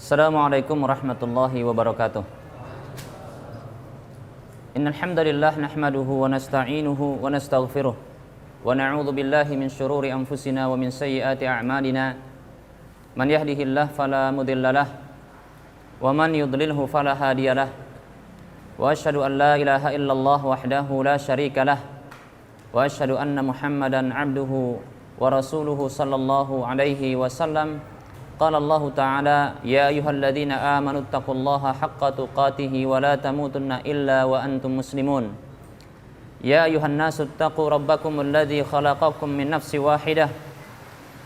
Assalamualaikum warahmatullahi wabarakatuh. Innal hamdalillah nahmaduhu wa nasta'inuhu wa nastaghfiruh wa na'udzu billahi min shururi anfusina wa min sayyiati a'malina. Man yahdihillahu fala mudhillalah wa man yudlilhu fala hadiyalah. Wa asyhadu an la ilaha illallah wahdahu la syarikalah wa asyhadu anna Muhammadan 'abduhu wa rasuluhu sallallahu alaihi wasallam. Qala Allah Ta'ala, ya ayyuhalladzina amanu taqullaha haqqa tuqatih wa la tamutunna illa wa antum muslimun. Ya ayyuhan nasu taqu rabbakumul ladzi khalaqakum min nafsin wahidah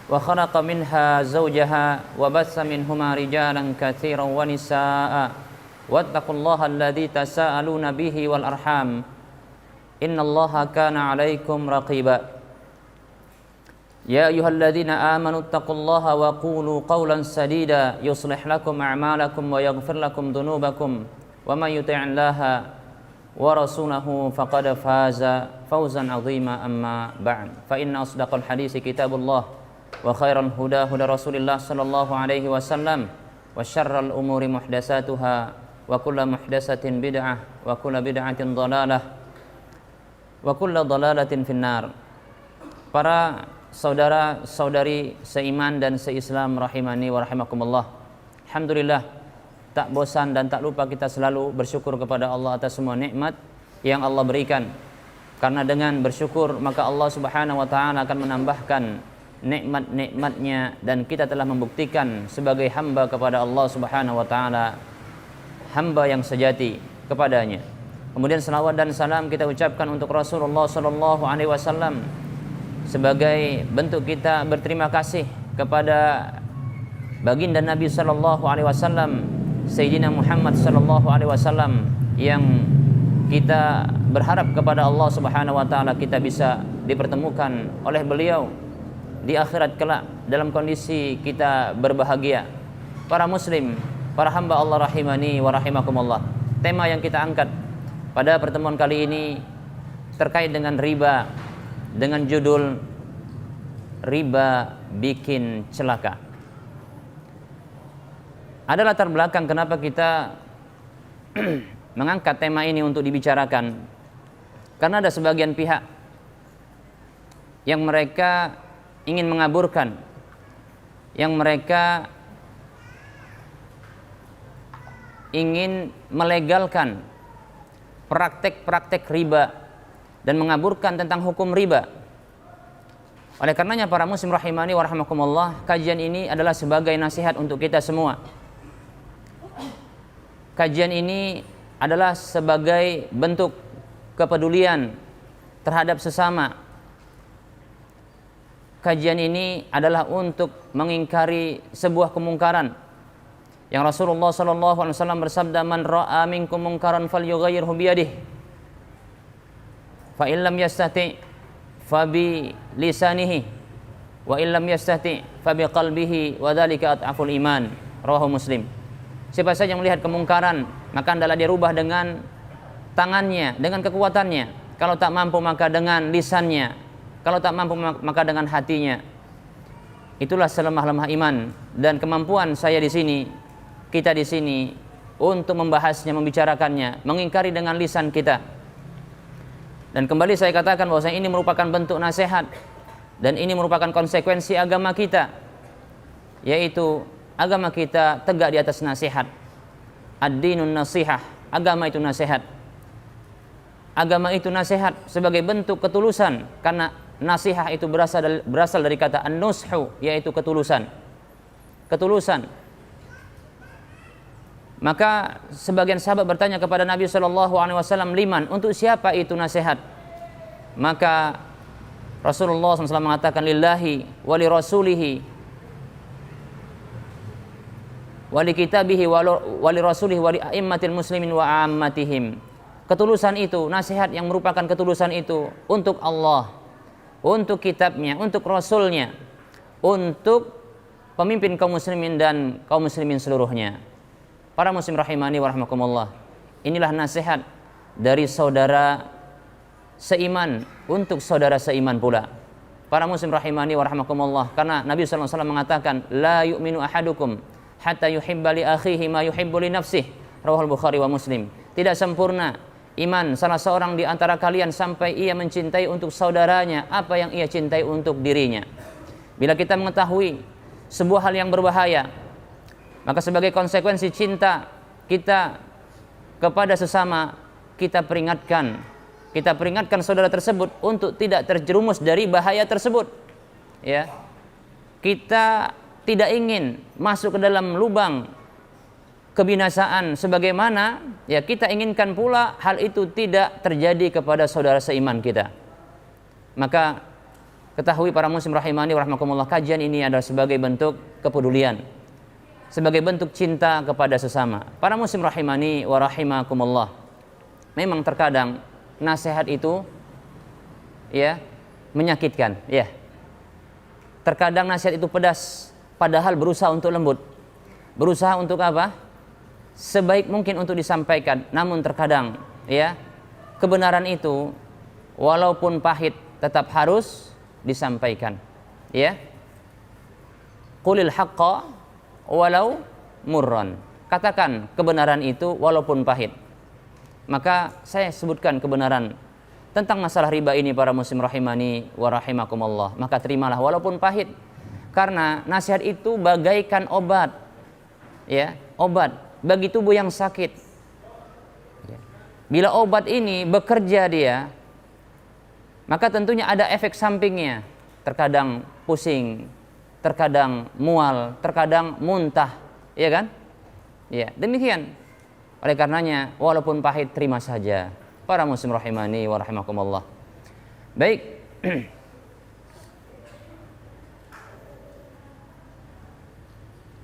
wa khalaqa minha zawjaha wa bassa minhuma rijalan katsiran wa nisaa'a wattaqullaha alladzi tasaaluna bihi wal arham innallaha kana 'alaikum raqiba. Ya ayyuhalladzina amanu taqullaha wa qulu qawlan sadida yuslih lakum a'malakum wa yaghfir lakum dhunubakum wa may yuti'illaha wa rasulahu faqad faza fawzan 'azima amma ba'd. Fa inna asdaqal haditsi kitabullah wa khairal huda huda Rasulillah sallallahu alaihi wasallam wa syarral umuri muhdatsatuha wa kullu muhdatsatin bid'ah wa kullu bid'atin dhalalah wa kullu dhalalatin finnar. Para saudara-saudari seiman dan seislam rahimani wa rahimakumullah. Alhamdulillah, tak bosan dan tak lupa kita selalu bersyukur kepada Allah atas semua nikmat yang Allah berikan. Karena dengan bersyukur maka Allah Subhanahu wa taala akan menambahkan nikmat-nikmatnya dan kita telah membuktikan sebagai hamba kepada Allah Subhanahu wa taala, hamba yang sejati kepadanya. Kemudian selawat dan salam kita ucapkan untuk Rasulullah sallallahu alaihi wasallam sebagai bentuk kita berterima kasih kepada baginda Nabi sallallahu alaihi wasallam Sayyidina Muhammad sallallahu alaihi wasallam yang kita berharap kepada Allah Subhanahu wa taala kita bisa dipertemukan oleh beliau di akhirat kelak dalam kondisi kita berbahagia. Para muslim, para hamba Allah rahimani wa rahimakumullah. Tema yang kita angkat pada pertemuan kali ini terkait dengan riba, dengan judul riba bikin celaka. Ada latar belakang kenapa kita mengangkat tema ini untuk dibicarakan. Karena ada sebagian pihak yang mereka ingin mengaburkan, yang mereka ingin melegalkan praktek-praktek riba dan mengaburkan tentang hukum riba. Oleh karenanya para muslim rahimani wa rahimakumullah, kajian ini adalah sebagai nasihat untuk kita semua. Kajian ini adalah sebagai bentuk kepedulian terhadap sesama. Kajian ini adalah untuk mengingkari sebuah kemungkaran yang Rasulullah sallallahu alaihi wasallam bersabda, man ra'a minkum munkaran falyughayyirhu biyadihi fa in lam yastati fa bi lisanihi wa in lam yastati fa bi qalbihi wa dzalika at'aful iman. Rawahu Muslim. Siapa saja yang melihat kemungkaran maka hendaklah dia rubah dengan tangannya, dengan kekuatannya. Kalau tak mampu maka dengan lisannya, kalau tak mampu maka dengan hatinya. Itulah selemah-lemah iman dan kemampuan saya di sini, kita di sini untuk membahasnya, membicarakannya, mengingkari dengan lisan kita. Dan kembali saya katakan bahwa ini merupakan bentuk nasihat dan ini merupakan konsekuensi agama kita, yaitu agama kita tegak di atas nasihat. Ad-dinun nasihah, agama itu nasihat. Agama itu nasihat sebagai bentuk ketulusan, karena nasihat itu berasal dari kata an-nushu, yaitu ketulusan. Ketulusan. Maka sebagian sahabat bertanya kepada Nabi sallallahu alaihi wasallam, liman, untuk siapa itu nasihat? Maka Rasulullah SAW mengatakan, lillahi wa li rasulihi wa li kitabihi wa li rasulihi wa li a'immatil muslimin wa ammatihim. Ketulusan itu, nasihat yang merupakan ketulusan itu untuk Allah, untuk kitabnya, untuk rasulnya, untuk pemimpin kaum muslimin dan kaum muslimin seluruhnya. Para muslim rahimani wa rahmakumullah, inilah nasihat dari saudara seiman untuk saudara seiman pula. Para muslim rahimani wa rahmakumullah, karena Nabi sallallahu alaihi wasallam mengatakan, la yu'minu ahadukum hatta yuhibba li akhihi ma yuhibbu li nafsihi. Rawahul Bukhari wa Muslim. Tidak sempurna iman salah seorang di antara kalian sampai ia mencintai untuk saudaranya apa yang ia cintai untuk dirinya. Bila kita mengetahui sebuah hal yang berbahaya, maka sebagai konsekuensi cinta kita kepada sesama, kita peringatkan saudara tersebut untuk tidak terjerumus dari bahaya tersebut. Ya. Kita tidak ingin masuk ke dalam lubang kebinasaan sebagaimana ya kita inginkan pula hal itu tidak terjadi kepada saudara seiman kita. Maka ketahui para muslim rahimani wa rahmakumullah, kajian ini adalah sebagai bentuk kepedulian, sebagai bentuk cinta kepada sesama. Para muslim rahimani wa rahimakumullah, memang terkadang nasihat itu ya menyakitkan, ya. Terkadang nasihat itu pedas, padahal berusaha untuk lembut. Berusaha untuk apa? Sebaik mungkin untuk disampaikan. Namun terkadang ya kebenaran itu walaupun pahit tetap harus disampaikan. Ya. Qulil haqqa walau murran. Katakan kebenaran itu walaupun pahit. Maka saya sebutkan kebenaran tentang masalah riba ini para muslim rahimani wa rahimakumullah. Maka terimalah walaupun pahit, karena nasihat itu bagaikan obat, ya, obat bagi tubuh yang sakit. Bila obat ini bekerja dia, maka tentunya ada efek sampingnya. Terkadang pusing, terkadang mual, terkadang muntah, ya kan? Ya, demikian. Oleh karenanya, walaupun pahit terima saja. Para muslim rahimani wa rahimakumullah. Baik.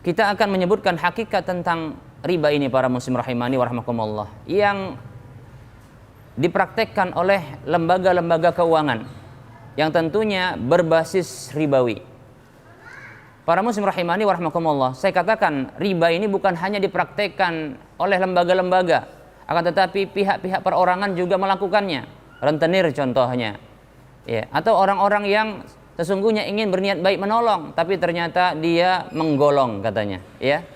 Kita akan menyebutkan hakikat tentang riba ini para muslim rahimani wa rahimakumullah yang dipraktekkan oleh lembaga-lembaga keuangan yang tentunya berbasis ribawi. Para muslim rahimani wa rahimakumullah, saya katakan riba ini bukan hanya dipraktekkan oleh lembaga-lembaga, akan tetapi pihak-pihak perorangan juga melakukannya. Rentenir contohnya, ya, atau orang-orang yang sesungguhnya ingin berniat baik menolong, tapi ternyata dia menggolong katanya, ya.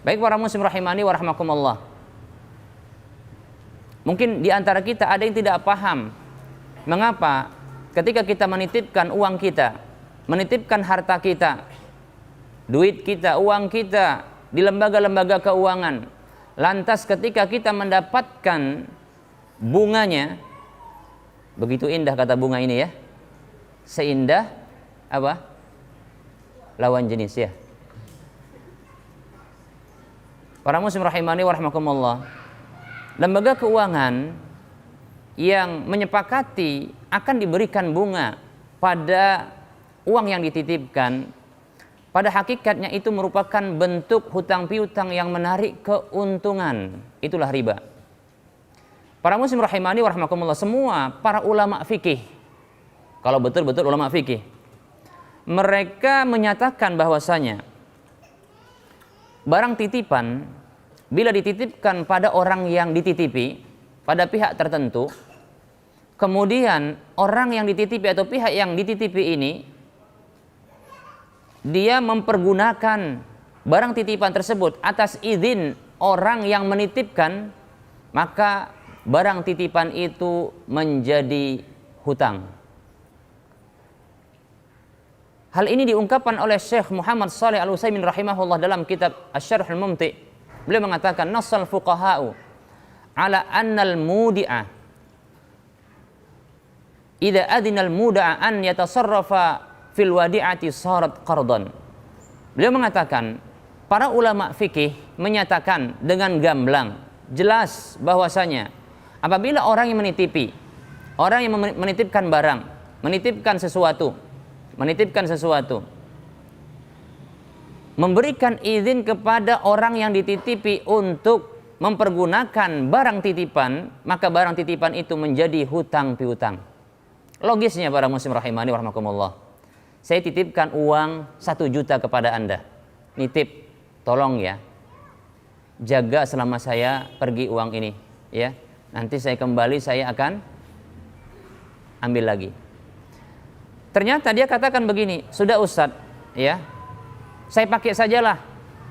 Baik para muslim rahimani wa rahimakumullah. Mungkin di antara kita ada yang tidak paham mengapa ketika kita menitipkan uang kita, menitipkan harta kita, duit kita, uang kita di lembaga-lembaga keuangan, lantas ketika kita mendapatkan bunganya, begitu indah kata bunga ini ya, seindah apa? Lawan jenis ya. Para muslim rahimani wa rahimakumullah, lembaga keuangan yang menyepakati akan diberikan bunga pada uang yang dititipkan, pada hakikatnya itu merupakan bentuk hutang piutang yang menarik keuntungan. Itulah riba. Para muslim rahimani wa rahimakumullah, semua para ulama fikih, kalau betul-betul ulama fikih, mereka menyatakan bahwasanya barang titipan bila dititipkan pada orang yang dititipi, pada pihak tertentu, kemudian orang yang dititipi atau pihak yang dititipi ini dia mempergunakan barang titipan tersebut atas izin orang yang menitipkan, maka barang titipan itu menjadi hutang. Hal ini diungkapkan oleh Syekh Muhammad Shalih Al-Utsaimin rahimahullah dalam kitab Asy-Syarh Al-Mumti'. Beliau mengatakan nassal fuqaha'u ala annal mudi'a idza adina al-muda'a an yatasarrafa fil wadi'ati sarat qardan. Beliau mengatakan para ulama fikih menyatakan dengan gamblang jelas bahwasanya apabila orang yang menitipi, orang yang menitipkan barang, menitipkan sesuatu, memberikan izin kepada orang yang dititipi untuk mempergunakan barang titipan, maka barang titipan itu menjadi hutang piutang. Logisnya para muslim rahimani wa rahimakumullah, saya titipkan uang 1 juta kepada Anda, nitip, tolong ya, jaga selama saya pergi uang ini, ya. Nanti saya kembali, saya akan ambil lagi. Ternyata dia katakan begini, sudah Ustadz, ya, saya pakai sajalah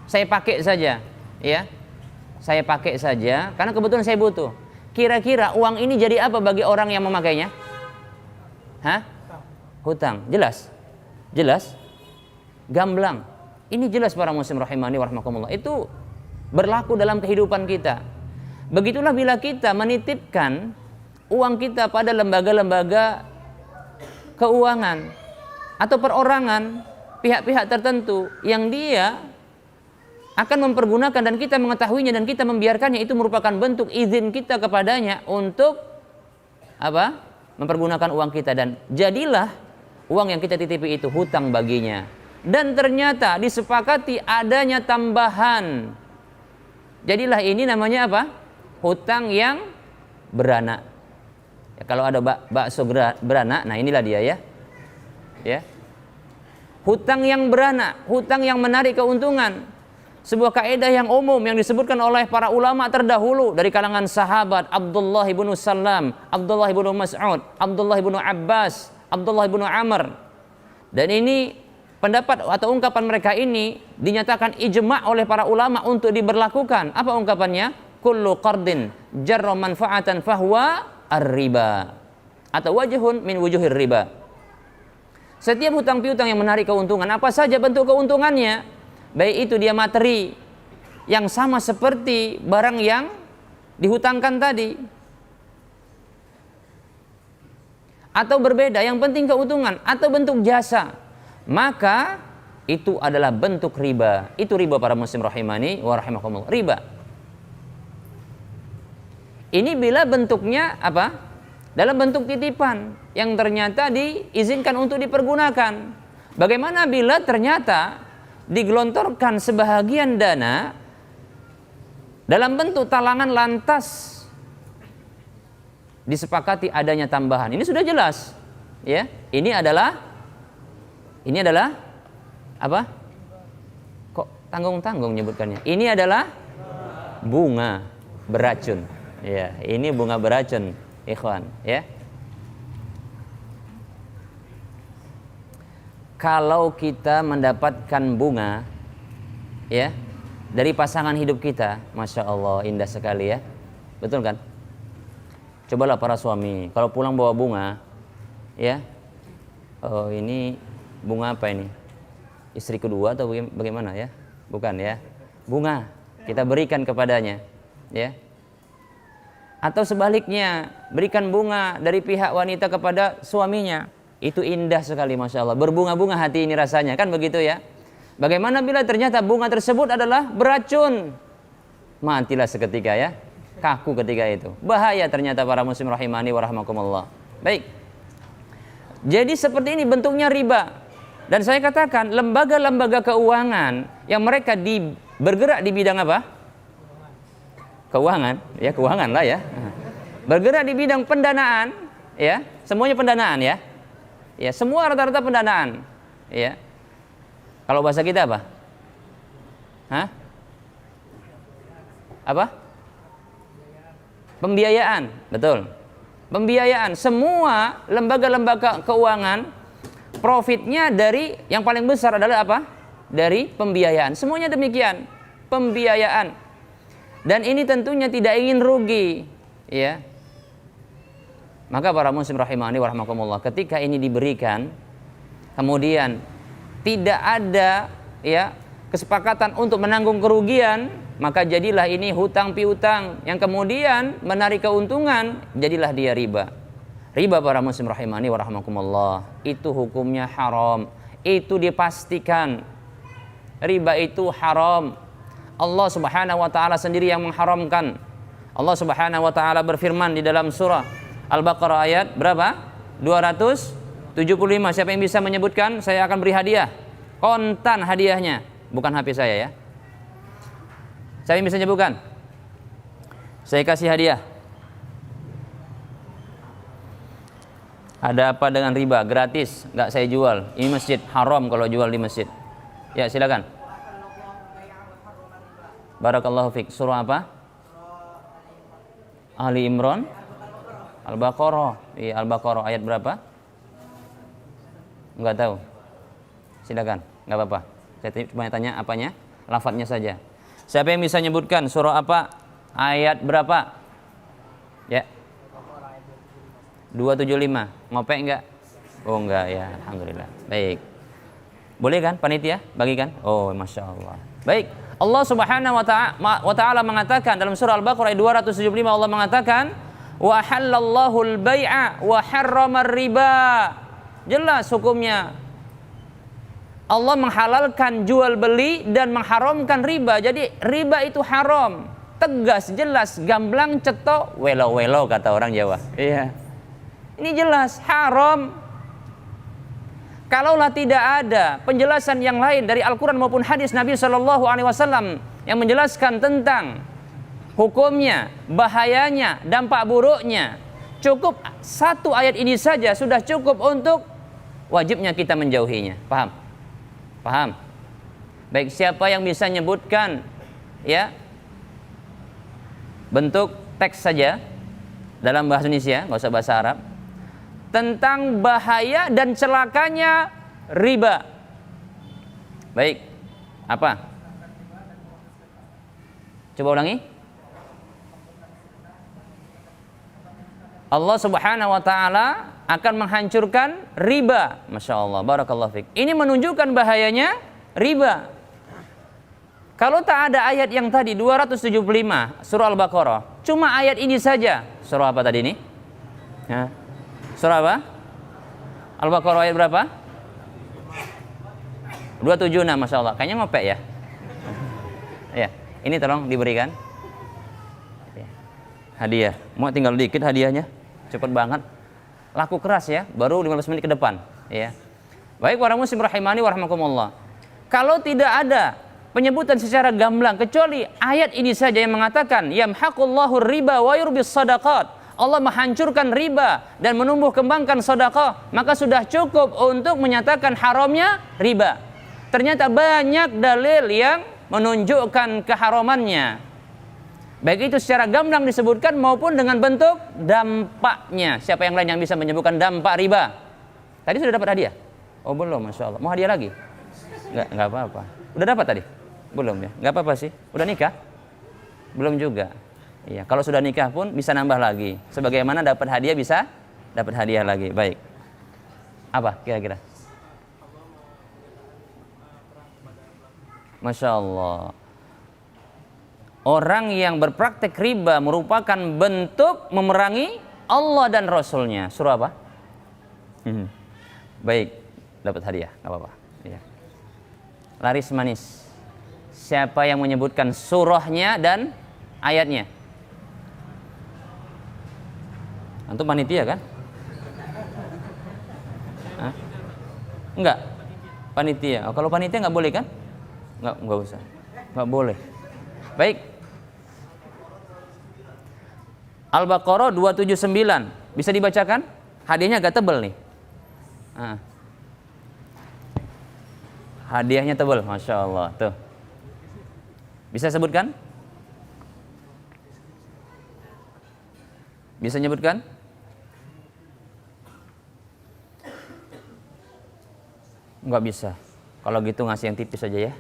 Saya pakai saja, ya. Saya pakai saja karena kebetulan saya butuh. Kira-kira uang ini jadi apa bagi orang yang memakainya? Hah? Hutang. Jelas? Jelas? Gamblang. Ini jelas para muslim rahimani wa rahmakumullah. Itu berlaku dalam kehidupan kita. Begitulah bila kita menitipkan uang kita pada lembaga-lembaga keuangan atau perorangan, pihak-pihak tertentu yang dia akan mempergunakan dan kita mengetahuinya dan kita membiarkannya, itu merupakan bentuk izin kita kepadanya untuk apa? Mempergunakan uang kita, dan jadilah uang yang kita titipi itu hutang baginya. Dan ternyata disepakati adanya tambahan. Jadilah ini namanya apa? Hutang yang beranak. Ya, kalau ada bakso beranak, nah inilah dia ya. Ya. Hutang yang beranak, hutang yang menarik keuntungan. Sebuah kaidah yang umum yang disebutkan oleh para ulama terdahulu dari kalangan sahabat Abdullah bin Salam, Abdullah bin Mas'ud, Abdullah bin Abbas, Abdullah bin Amr. Dan ini pendapat atau ungkapan mereka ini dinyatakan ijma' oleh para ulama untuk diberlakukan. Apa ungkapannya? Kullu qardin jarra manfa'atan fahuwa ar-riba, atau wajhun min wujuhir riba. Setiap hutang piutang yang menarik keuntungan, apa saja bentuk keuntungannya, baik itu dia materi yang sama seperti barang yang dihutangkan tadi, atau berbeda, yang penting keuntungan, atau bentuk jasa, maka itu adalah bentuk riba. Itu riba para muslim rahimani wa rahimakumullah. Riba. Ini bila bentuknya apa? Dalam bentuk titipan yang ternyata diizinkan untuk dipergunakan. Bagaimana bila ternyata digelontorkan sebahagian dana dalam bentuk talangan lantas disepakati adanya tambahan? Ini sudah jelas, ya. Ini adalah apa? Kok tanggung-tanggung nyebutkannya? Ini adalah bunga beracun. Ya, ini bunga beracun, ikhwan, ya. Kalau kita mendapatkan bunga, ya, dari pasangan hidup kita, masya Allah, indah sekali ya, betul kan? Cobalah para suami, kalau pulang bawa bunga, ya, oh ini bunga apa ini? Istri kedua atau bagaimana ya? Bukan ya, bunga kita berikan kepadanya, ya. Atau sebaliknya, berikan bunga dari pihak wanita kepada suaminya. Itu indah sekali, masya Allah. Berbunga-bunga hati ini rasanya, kan begitu ya. Bagaimana bila ternyata bunga tersebut adalah beracun? Matilah seketika ya, kaku ketika itu. Bahaya ternyata para muslim rahimani wa rahmakumullah. Baik. Jadi seperti ini bentuknya riba. Dan saya katakan lembaga-lembaga keuangan yang mereka bergerak di bidang apa? Keuangan, ya keuangan lah ya. Bergerak di bidang pendanaan, ya, semuanya pendanaan ya. Ya, semua rata-rata pendanaan, ya. Kalau bahasa kita apa? Hah? Apa? Pembiayaan, betul. Pembiayaan, semua lembaga-lembaga keuangan profitnya dari yang paling besar adalah apa? Dari pembiayaan. Semuanya demikian, pembiayaan. Dan ini tentunya tidak ingin rugi, ya. Maka para muslim rahimani wa rahmakumullah, ketika ini diberikan, kemudian tidak ada ya kesepakatan untuk menanggung kerugian, maka jadilah ini hutang piutang yang kemudian menarik keuntungan, jadilah dia riba. Riba para muslim rahimani wa rahmakumullah, itu hukumnya haram. Itu dipastikan. Riba itu haram. Allah Subhanahu wa taala sendiri yang mengharamkan. Allah Subhanahu wa taala berfirman di dalam surah Al-Baqarah ayat berapa? 275. Siapa yang bisa menyebutkan? Saya akan beri hadiah. Kontan hadiahnya, bukan HP saya ya. Siapa yang bisa menyebutkan? Saya kasih hadiah. Ada apa dengan riba? Gratis, enggak saya jual. Ini masjid, haram kalau jual di masjid. Ya, silakan. Barakallahu fiik. Surah apa? Ali Imran? Al-Baqarah. Iya, Al-Baqarah ayat berapa? Enggak tahu. Silakan, enggak apa-apa. Saya cuma tanya apanya? lafadznya saja. Siapa yang bisa menyebutkan surah apa? Ayat berapa? Ya. 275. Ngopek enggak? Oh enggak ya, alhamdulillah. Baik. Boleh kan panitia bagikan? Oh, Masya Allah. Baik. Allah Subhanahu wa taala mengatakan dalam surah Al-Baqarah ayat 275, Allah mengatakan wa halallahu al-bai'a wa harrama riba. Jelas hukumnya. Allah menghalalkan jual beli dan mengharamkan riba. Jadi riba itu haram. Tegas, jelas, gamblang, cetok, welo-welo kata orang Jawa. Iya. Ini jelas haram. Kalaulah tidak ada penjelasan yang lain dari Al-Quran maupun hadis Nabi SAW yang menjelaskan tentang hukumnya, bahayanya, dampak buruknya, cukup satu ayat ini saja sudah cukup untuk wajibnya kita menjauhinya. Paham? Paham? Baik, siapa yang bisa menyebutkan ya bentuk teks saja dalam bahasa Indonesia, nggak usah bahasa Arab, tentang bahaya dan celakanya riba. Baik, apa? Coba ulangi. Allah Subhanahu wa taala akan menghancurkan riba. Masya Allah, barakallahu fiik. Ini menunjukkan bahayanya riba. Kalau tak ada ayat yang tadi 275 surah Al-Baqarah, cuma ayat ini saja. Surah apa tadi ini? Ya. Surah apa? Al-Baqarah ayat berapa? 276, Masya Allah. Kayaknya ngopek ya. Ya, ini tolong diberikan hadiah. Mau tinggal dikit hadiahnya, cepet banget. Laku keras ya, baru 15 menit ke depan. Ya. Baik para muslim rahimani wa rahmakumullah. Kalau tidak ada penyebutan secara gamblang kecuali ayat ini saja yang mengatakan yamhaqullahu riba wa yurbis shadaqat. Allah menghancurkan riba dan menumbuh kembangkan sedekah, maka sudah cukup untuk menyatakan haramnya riba. Ternyata banyak dalil yang menunjukkan keharamannya. Baik itu secara gamblang disebutkan maupun dengan bentuk dampaknya. Siapa yang lain yang bisa menyebutkan dampak riba? Tadi sudah dapat hadiah? Oh belum, Masya Allah. Mau hadiah lagi? Enggak apa-apa. Udah dapat tadi? Belum ya? Enggak apa-apa sih. Udah nikah? Belum juga. Iya, kalau sudah nikah pun bisa nambah lagi. Sebagaimana dapat hadiah bisa dapat hadiah lagi. Baik. Apa kira-kira? Masya Allah. Orang yang berpraktek riba merupakan bentuk memerangi Allah dan Rasulnya. Surah apa? Baik, dapat hadiah, nggak apa-apa. Ya. Laris manis. Siapa yang menyebutkan surahnya dan ayatnya? Antum panitia kan? Hah? Enggak. Panitia. Oh, kalau panitia nggak boleh kan? Nggak usah. Nggak boleh. Baik. Al-Baqarah 279. Bisa dibacakan? Hadiahnya agak tebal nih. Nah. Hadiahnya tebal, Masya Allah. Tuh. Bisa sebutkan? Bisa nyebutkan? Nggak bisa. Kalau gitu ngasih yang tipis aja ya.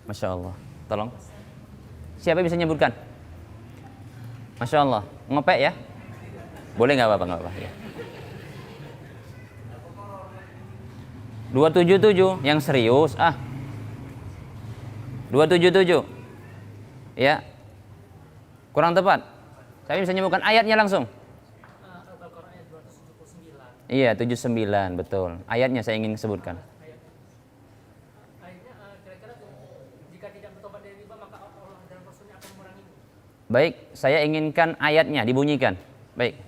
Masya Allah. Tolong. Siapa bisa nyebutkan? Masya Allah. Ngopek ya? Boleh nggak apa-apa? Nggak apa-apa ya. 277 yang serius. 277. Ya. Kurang tepat. Saya bisa menyebutkan ayatnya langsung. Al-Baqarah ayat 279. Iya, 79, betul. Ayatnya saya ingin sebutkan. Ayatnya kira-kira jika tidak bertobat dari riba maka Allah dan Rasulnya akan memerangi. Baik, saya inginkan ayatnya dibunyikan. Baik.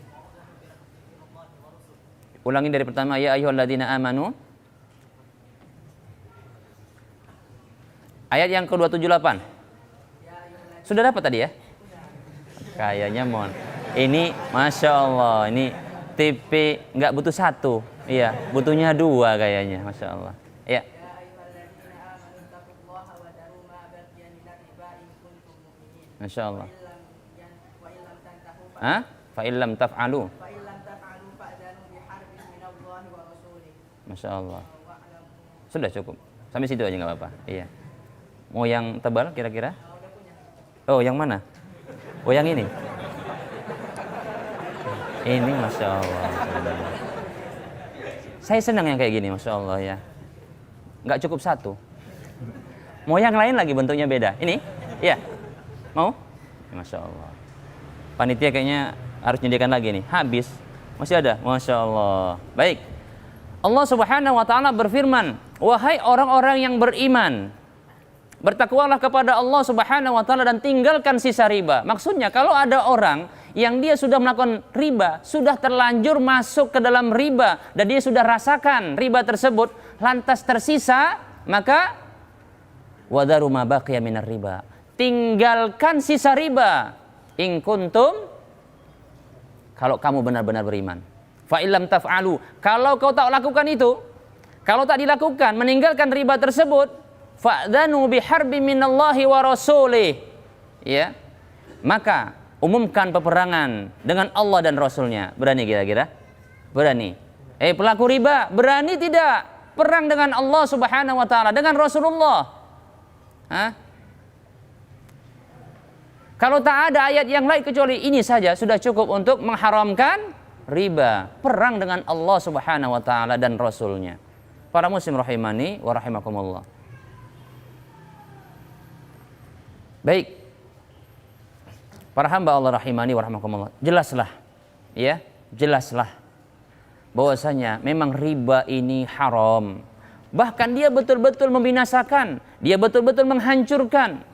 Ulangi dari pertama, ya ayyuhalladzina amanu. Ayat yang ke-278. Sudah dapat tadi ya? Kayaknya mohon. Ini Masya Allah, ini TV nggak butuh satu, iya, butuhnya dua kayaknya, Masya Allah. Ya. Masya Allah. Fa illam taf'alu. Masya Allah. Sudah cukup. Sampai situ aja nggak apa-apa. Iya. Mau yang tebal kira-kira? Oh, yang mana? Oh, yang ini. Ini Masya Allah. Saya senang yang kayak gini, Masya Allah ya. Nggak cukup satu. Mau yang lain lagi bentuknya beda. Ini? Iya. Mau? Masya Allah. Panitia kayaknya harus nyediakan lagi nih. Habis. Masih ada? Masya Allah. Baik. Allah Subhanahu wa ta'ala berfirman, wahai orang-orang yang beriman, bertakwalah kepada Allah Subhanahu wa ta'ala dan tinggalkan sisa riba. Maksudnya kalau ada orang yang dia sudah melakukan riba, sudah terlanjur masuk ke dalam riba, dan dia sudah rasakan riba tersebut, lantas tersisa, maka wadharu ma baqiya minar riba. Tinggalkan sisa riba. In kuntum, kalau kamu benar-benar beriman. Fa illam taf'alu, kalau kau tak lakukan itu, kalau tak dilakukan, meninggalkan riba tersebut, fa'dhanu biharbi minallahi wa rasulih. Ya. Maka umumkan peperangan dengan Allah dan Rasulnya. Berani kira-kira? Berani. Pelaku riba, berani tidak? Perang dengan Allah Subhanahu wa ta'ala, dengan Rasulullah. Hah? Kalau tak ada ayat yang lain kecuali ini saja sudah cukup untuk mengharamkan riba. Perang dengan Allah Subhanahu wa ta'ala dan Rasulnya. Para muslim rahimani wa rahimakumullah. Baik. Para hamba Allah rahimani wa rahimakumullah. Jelaslah. Ya, jelaslah bahwasanya memang riba ini haram. Bahkan dia betul-betul membinasakan, dia betul-betul menghancurkan.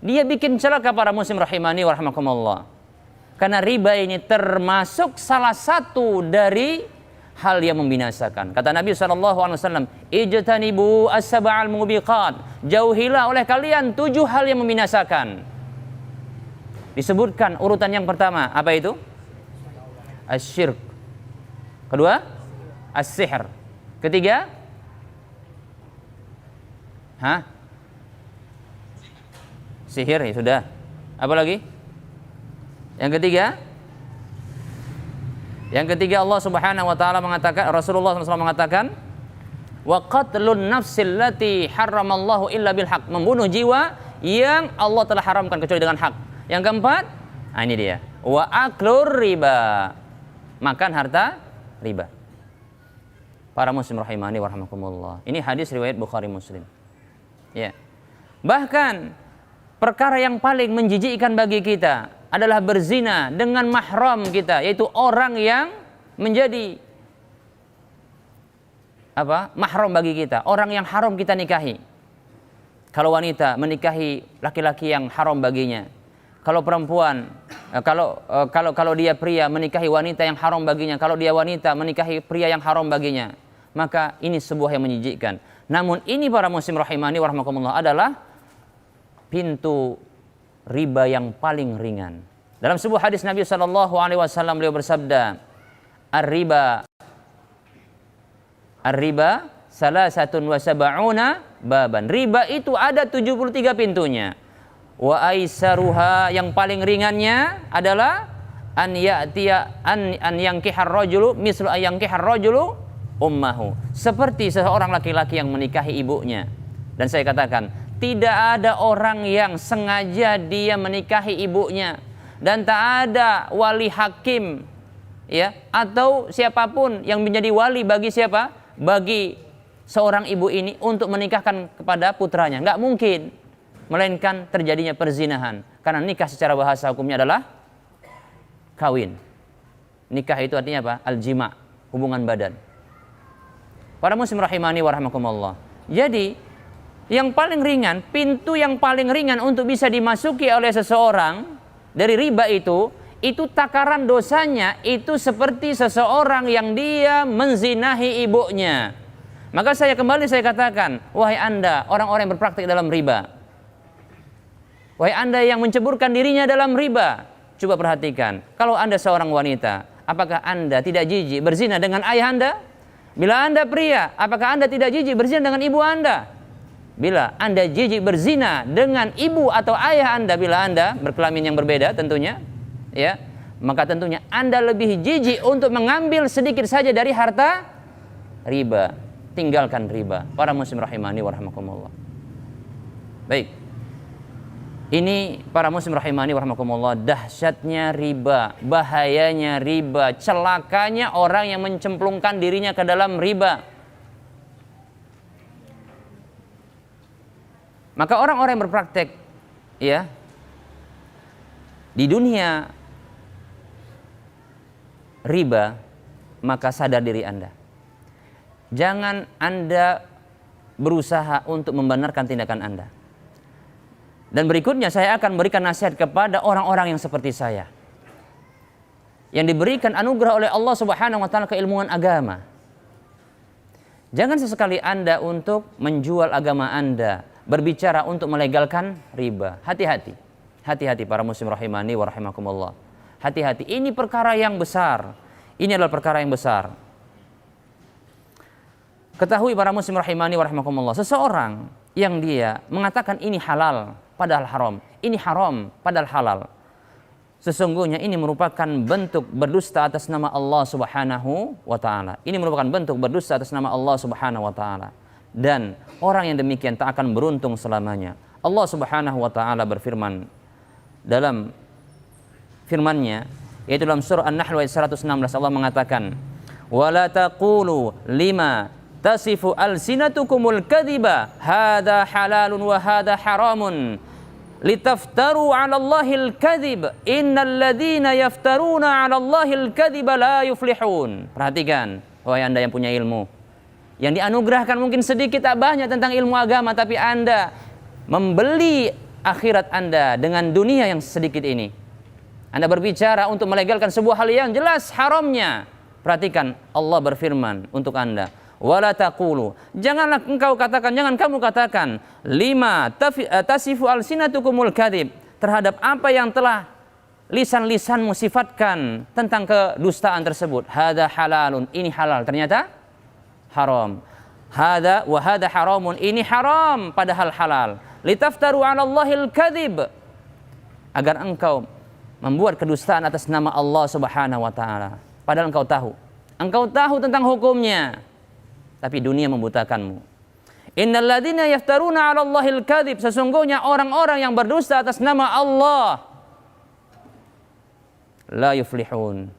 Dia bikin celaka para muslim rahimani wa rahimakumullah. Karena riba ini termasuk salah satu dari hal yang membinasakan. Kata Nabi SAW, ijtanibu as-sab'al mubiqat. Jauhilah oleh kalian 7 hal yang membinasakan. Disebutkan urutan yang pertama, apa itu? Asyirk. Kedua, as-sihr. Ketiga, sihir, ya sudah. Apa lagi? Yang ketiga Allah Subhanahu wa ta'ala mengatakan, Rasulullah SAW mengatakan, wa qatlun nafsil lati harramallahu illa bil haq, membunuh jiwa yang Allah telah haramkan kecuali dengan hak. Yang keempat, ini dia, wa aklur riba, makan harta riba. Para muslim rahimani wa rahimakumullah. Ini hadis riwayat Bukhari Muslim. Ya. Bahkan perkara yang paling menjijikkan bagi kita adalah berzina dengan mahram kita, yaitu orang yang menjadi mahram bagi kita, orang yang haram kita nikahi. Kalau wanita menikahi laki-laki yang haram baginya, kalau perempuan, kalau dia pria menikahi wanita yang haram baginya, kalau dia wanita menikahi pria yang haram baginya, maka ini sebuah yang menjijikkan. Namun ini para muslim rahimani wa rahimakumullah adalah pintu riba yang paling ringan. Dalam sebuah hadis Nabi SAW beliau bersabda, Ar-riba salasatun wa sab'una baban. Riba itu ada 73 pintunya. Wa aisaruha, yang paling ringannya adalah an yankihar rajulu mislu yankihar rajulu ummahu. Seperti seorang laki-laki yang menikahi ibunya. Dan saya katakan, tidak ada orang yang sengaja dia menikahi ibunya, dan tak ada wali hakim, ya, atau siapapun yang menjadi wali bagi siapa? Bagi seorang ibu ini untuk menikahkan kepada putranya. Enggak mungkin, melainkan terjadinya perzinahan. Karena nikah secara bahasa hukumnya adalah kawin. Nikah itu artinya apa? Al-jima', hubungan badan. Para muslim rahimani wa rahimakumullah. Jadi yang paling ringan, pintu yang paling ringan untuk bisa dimasuki oleh seseorang dari riba itu takaran dosanya itu seperti seseorang yang dia menzinahi ibunya. Maka saya katakan, wahai Anda orang-orang yang berpraktik dalam riba, wahai Anda yang menceburkan dirinya dalam riba, coba perhatikan, kalau Anda seorang wanita, apakah Anda tidak jijik berzina dengan ayah Anda? Bila Anda pria, apakah Anda tidak jijik berzina dengan ibu Anda? Bila Anda jijik berzina dengan ibu atau ayah Anda, bila Anda berkelamin yang berbeda tentunya, ya, maka tentunya Anda lebih jijik untuk mengambil sedikit saja dari harta riba. tinggalkan riba. Para muslim rahimani wa rahimakumullah. Baik. Ini para muslim rahimani wa rahimakumullah, dahsyatnya riba, bahayanya riba, celakanya orang yang mencemplungkan dirinya ke dalam riba. Maka orang-orang yang berpraktek ya di dunia riba, maka sadar diri Anda. Jangan Anda berusaha untuk membenarkan tindakan Anda. Dan berikutnya saya akan berikan nasihat kepada orang-orang yang seperti saya, yang diberikan anugerah oleh Allah Subhanahu wa taala keilmuan agama. Jangan sesekali Anda untuk menjual agama Anda, berbicara untuk melegalkan riba. Hati-hati. Hati-hati para muslim rahimani wa rahimakumullah. Hati-hati, ini perkara yang besar. Ini adalah perkara yang besar. Ketahui para muslim rahimani wa rahimakumullah, seseorang yang dia mengatakan ini halal padahal haram, ini haram padahal halal, sesungguhnya ini merupakan bentuk berdusta atas nama Allah Subhanahu wa taala. Ini merupakan bentuk berdusta atas nama Allah Subhanahu wa taala. Dan orang yang demikian tak akan beruntung selamanya. Allah Subhanahu wa taala berfirman dalam firman-Nya, yaitu dalam surah An-Nahl ayat 116, Allah mengatakan, "Wala taqulu lima tasifu alsinatukumul kadhiba hadza halalun wa hadza haramun litaftaru 'ala Allahil kadhib innal ladzina yaftaruna 'ala Allahil kadhiba la yuflihun." Perhatikan, wahai Anda yang punya ilmu, yang dianugerahkan mungkin sedikit tak banyak tentang ilmu agama, tapi Anda membeli akhirat Anda dengan dunia yang sedikit ini. Anda berbicara untuk melegalkan sebuah hal yang jelas haramnya. Perhatikan, Allah berfirman untuk Anda, wala taqulu, janganlah engkau katakan, jangan kamu katakan, lima tasifu alsinatukumul kadhib, terhadap apa yang telah lisan-lisanmu sifatkan tentang kedustaan tersebut. Hadza halalun, ini halal, ternyata haram. Hadza wa hadza haramun, ini haram padahal halal. Litaftaru 'ala Allahil kadhib, agar engkau membuat kedustaan atas nama Allah Subhanahu wa taala. Padahal engkau tahu tentang hukumnya, tapi dunia membutakanmu. Innal ladzina yaftaruna 'ala Allahil kadhib, sesungguhnya orang-orang yang berdusta atas nama Allah la yuflihun,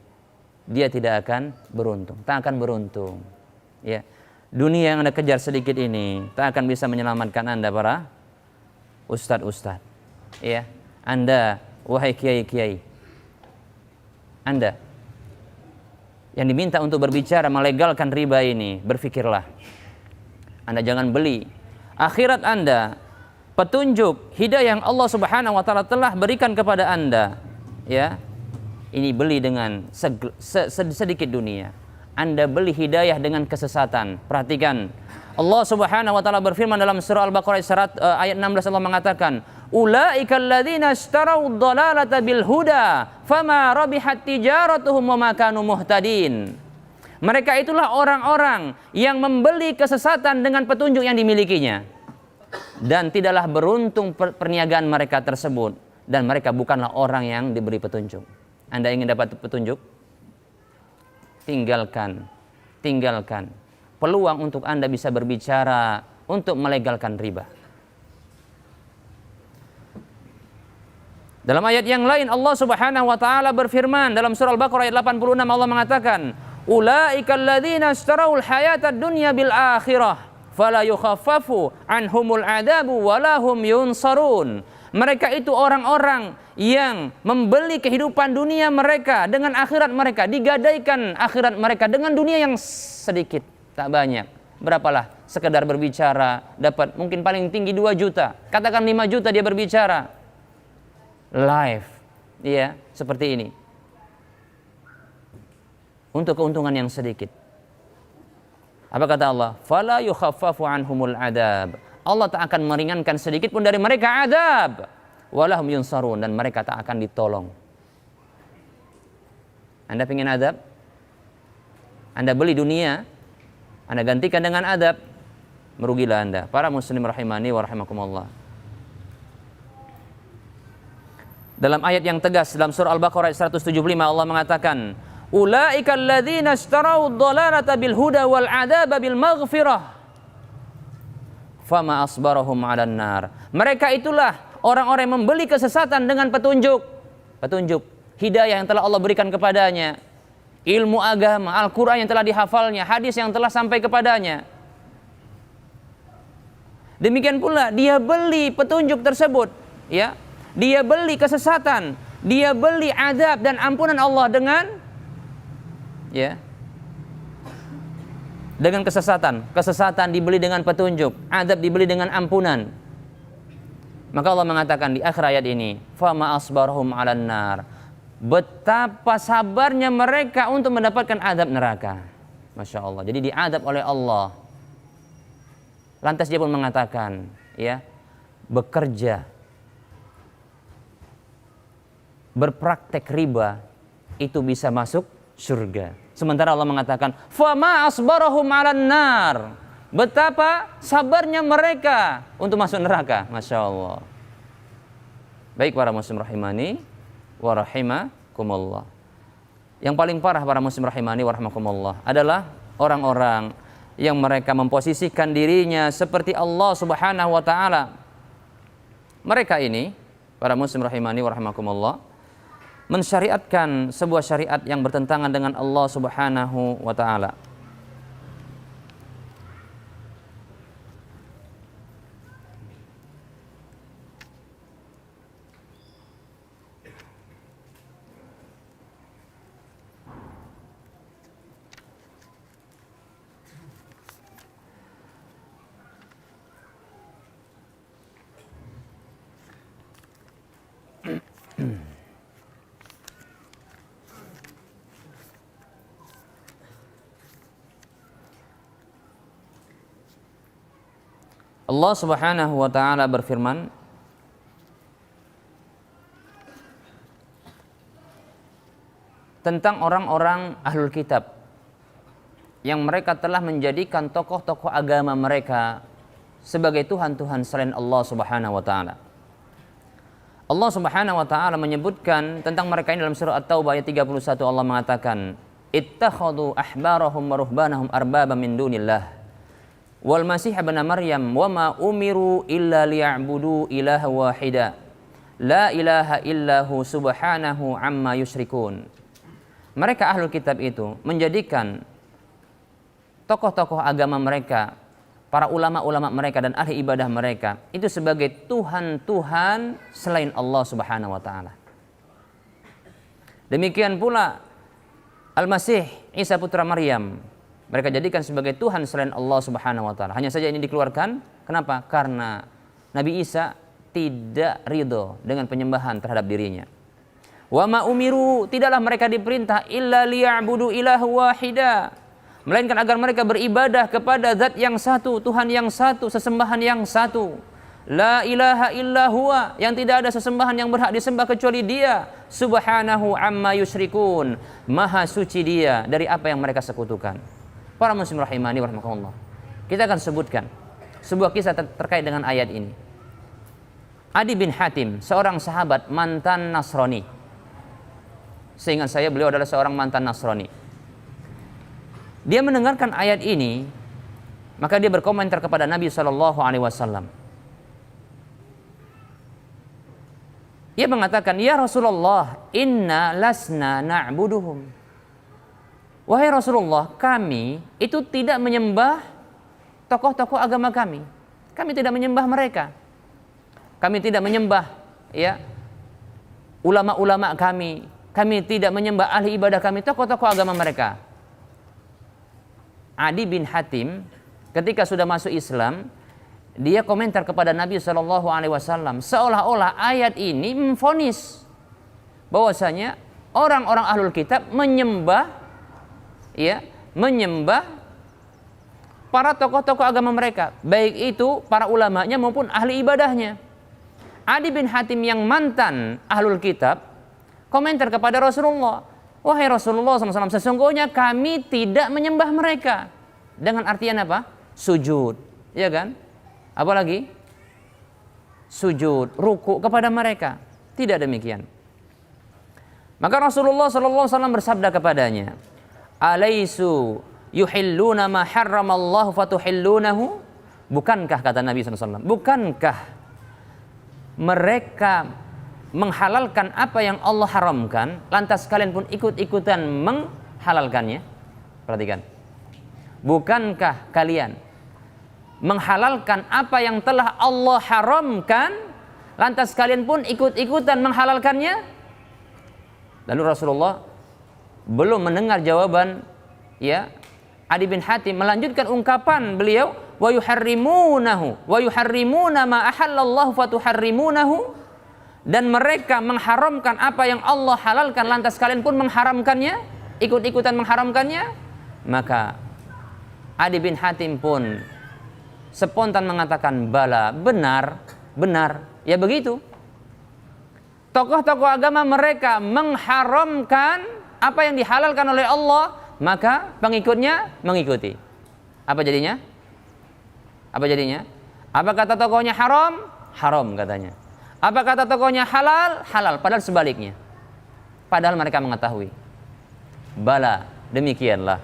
dia tidak akan beruntung, tak akan beruntung. Ya. Dunia yang Anda kejar sedikit ini tak akan bisa menyelamatkan Anda para ustadz. Ya. Anda wahai kiai-kiai, Anda yang diminta untuk berbicara melegalkan riba ini, berfikirlah. Anda jangan beli akhirat Anda, petunjuk hidayah yang Allah Subhanahu wa taala telah berikan kepada Anda, ya. Ini beli dengan sedikit dunia. Anda beli hidayah dengan kesesatan. Perhatikan, Allah Subhanahu wa taala berfirman dalam surah Al-Baqarah ayat 16, Allah mengatakan, ulaikal ladzina ishtarau dhalalata bil huda fama rabihat tijaratuhum wa ma kanu muhtadin. Mereka itulah orang-orang yang membeli kesesatan dengan petunjuk yang dimilikinya, dan tidaklah beruntung perniagaan mereka tersebut, dan mereka bukanlah orang yang diberi petunjuk. Anda ingin dapat petunjuk? Tinggalkan peluang untuk Anda bisa berbicara untuk melegalkan riba. Dalam ayat yang lain Allah Subhanahu wa taala berfirman dalam surah Al-Baqarah ayat 86, Allah mengatakan, ulaikal ladzina ishtarawul hayatad dunya bil akhirah fala yukhaffafu anhumul adabu wala hum yunsarun. Mereka itu orang-orang yang membeli kehidupan dunia mereka dengan akhirat mereka, digadaikan akhirat mereka dengan dunia yang sedikit, tak banyak. Berapalah sekedar berbicara dapat mungkin paling tinggi 2 juta, katakan 5 juta dia berbicara live, ya, seperti ini, untuk keuntungan yang sedikit. Apa kata Allah? Fala yukhaffafu anhumul adab. Allah tak akan meringankan sedikit pun dari mereka adab. Walahum yunsarun, dan mereka tak akan ditolong. Anda ingin adab? Anda beli dunia, Anda gantikan dengan adab, merugilah Anda. Para muslim rahimani wa rahimakumullah. Dalam ayat yang tegas dalam surah Al-Baqarah 175 Allah mengatakan, Ulaika alladzina ishtarau ad-dhalalata bil huda wal 'adzaba bil maghfirah. Fama asbarahum 'alan nar. Mereka itulah orang-orang yang membeli kesesatan dengan petunjuk. Petunjuk, hidayah yang telah Allah berikan kepadanya. Ilmu agama, Al-Qur'an yang telah dihafalnya, hadis yang telah sampai kepadanya. Demikian pula dia beli petunjuk tersebut, ya. Dia beli kesesatan, dia beli azab dan ampunan Allah dengan dengan kesesatan. Kesesatan dibeli dengan petunjuk, azab dibeli dengan ampunan. Maka Allah mengatakan di akhir ayat ini, fama asbarhum 'alan nar. Betapa sabarnya mereka untuk mendapatkan azab neraka. Masya Allah. Jadi diazab oleh Allah. Lantas dia pun mengatakan, ya, bekerja, berpraktek riba itu bisa masuk surga. Sementara Allah mengatakan, fama asbarahum 'alan nar. Betapa sabarnya mereka untuk masuk neraka. Masya Allah. Baik para muslim rahimani wa rahimakumullah. Yang paling parah para muslim rahimani wa rahimakumullah adalah orang-orang yang mereka memposisikan dirinya seperti Allah Subhanahu wa taala. Mereka ini, para muslim rahimani wa rahimakumullah, mensyariatkan sebuah syariat yang bertentangan dengan Allah Subhanahu wa taala. Allah Subhanahu wa taala berfirman, tentang orang-orang ahlul kitab yang mereka telah menjadikan tokoh-tokoh agama mereka sebagai tuhan-tuhan selain Allah Subhanahu wa taala. Allah Subhanahu wa taala menyebutkan tentang mereka ini dalam surah At-Taubah ayat 31. Allah mengatakan, ittakhadhu ahbarahum wa ruhbanahum arbaba min dunillah wal masih ibn Maryam wa ma umiru illa liya'budu ilaha wahida la ilaha illahu subhanahu amma yusyrikun. Mereka ahlul kitab itu menjadikan tokoh-tokoh agama mereka, para ulama-ulama mereka dan ahli ibadah mereka itu sebagai tuhan-tuhan selain Allah Subhanahu wa taala. Demikian pula Al-Masih Isa putra Maryam, mereka jadikan sebagai Tuhan selain Allah Subhanahu wa taala. Hanya saja ini dikeluarkan. Kenapa? Karena Nabi Isa tidak ridho dengan penyembahan terhadap dirinya. Wa ma umiru, tidaklah mereka diperintah illa liya'budu ilaha wahida, melainkan agar mereka beribadah kepada zat yang satu, Tuhan yang satu, sesembahan yang satu. La ilaha illa huwa, yang tidak ada sesembahan yang berhak disembah kecuali Dia. Subhanahu amma yusyrikun, maha suci Dia dari apa yang mereka sekutukan. Para muslim rahimani wa rahimakumullah, kita akan sebutkan sebuah kisah terkait dengan ayat ini. Adi bin Hatim, seorang sahabat mantan Nasrani. Seingat saya beliau adalah seorang mantan Nasrani. Dia mendengarkan ayat ini, maka dia berkomentar kepada Nabi SAW. Ia mengatakan, ya Rasulullah, inna lasna na'buduhum. Wahai Rasulullah, kami itu tidak menyembah tokoh-tokoh agama kami. Kami tidak menyembah mereka. Kami tidak menyembah ulama-ulama kami. Kami tidak menyembah ahli ibadah kami, tokoh-tokoh agama mereka. Adi bin Hatim ketika sudah masuk Islam, dia komentar kepada Nabi SAW seolah-olah ayat ini memvonis bahwasanya orang-orang ahlul kitab menyembah para tokoh-tokoh agama mereka, baik itu para ulamanya maupun ahli ibadahnya. Adi bin Hatim yang mantan ahlul kitab komentar kepada Rasulullah, wahai Rasulullah SAW, sesungguhnya kami tidak menyembah mereka. Dengan artian apa? Sujud, ya kan? Apalagi sujud, ruku kepada mereka. Tidak demikian. Maka Rasulullah sallallahu alaihi wasallam bersabda kepadanya, "Alaisu yuhilluna ma harramallahu fatuhillunahu?" Bukankah, kata Nabi sallallahu alaihi wasallam, bukankah mereka menghalalkan apa yang Allah haramkan, lantas kalian pun ikut-ikutan menghalalkannya? Perhatikan. Bukankah kalian menghalalkan apa yang telah Allah haramkan, lantas kalian pun ikut-ikutan menghalalkannya? Lalu Rasulullah belum mendengar jawaban Adi bin Hatim, melanjutkan ungkapan beliau, wa yuharrimuna ma ahallallahu fatuharrimunahu, dan mereka mengharamkan apa yang Allah halalkan, lantas kalian pun mengharamkannya, ikut-ikutan mengharamkannya. Maka Adi bin Hatim pun spontan mengatakan, bala, benar, ya begitu. Tokoh-tokoh agama mereka mengharamkan apa yang dihalalkan oleh Allah, maka pengikutnya mengikuti. Apa jadinya? Apa kata tokohnya haram? Haram katanya. Apa kata tokohnya halal? Halal. Padahal sebaliknya. Padahal mereka mengetahui. Bala, demikianlah.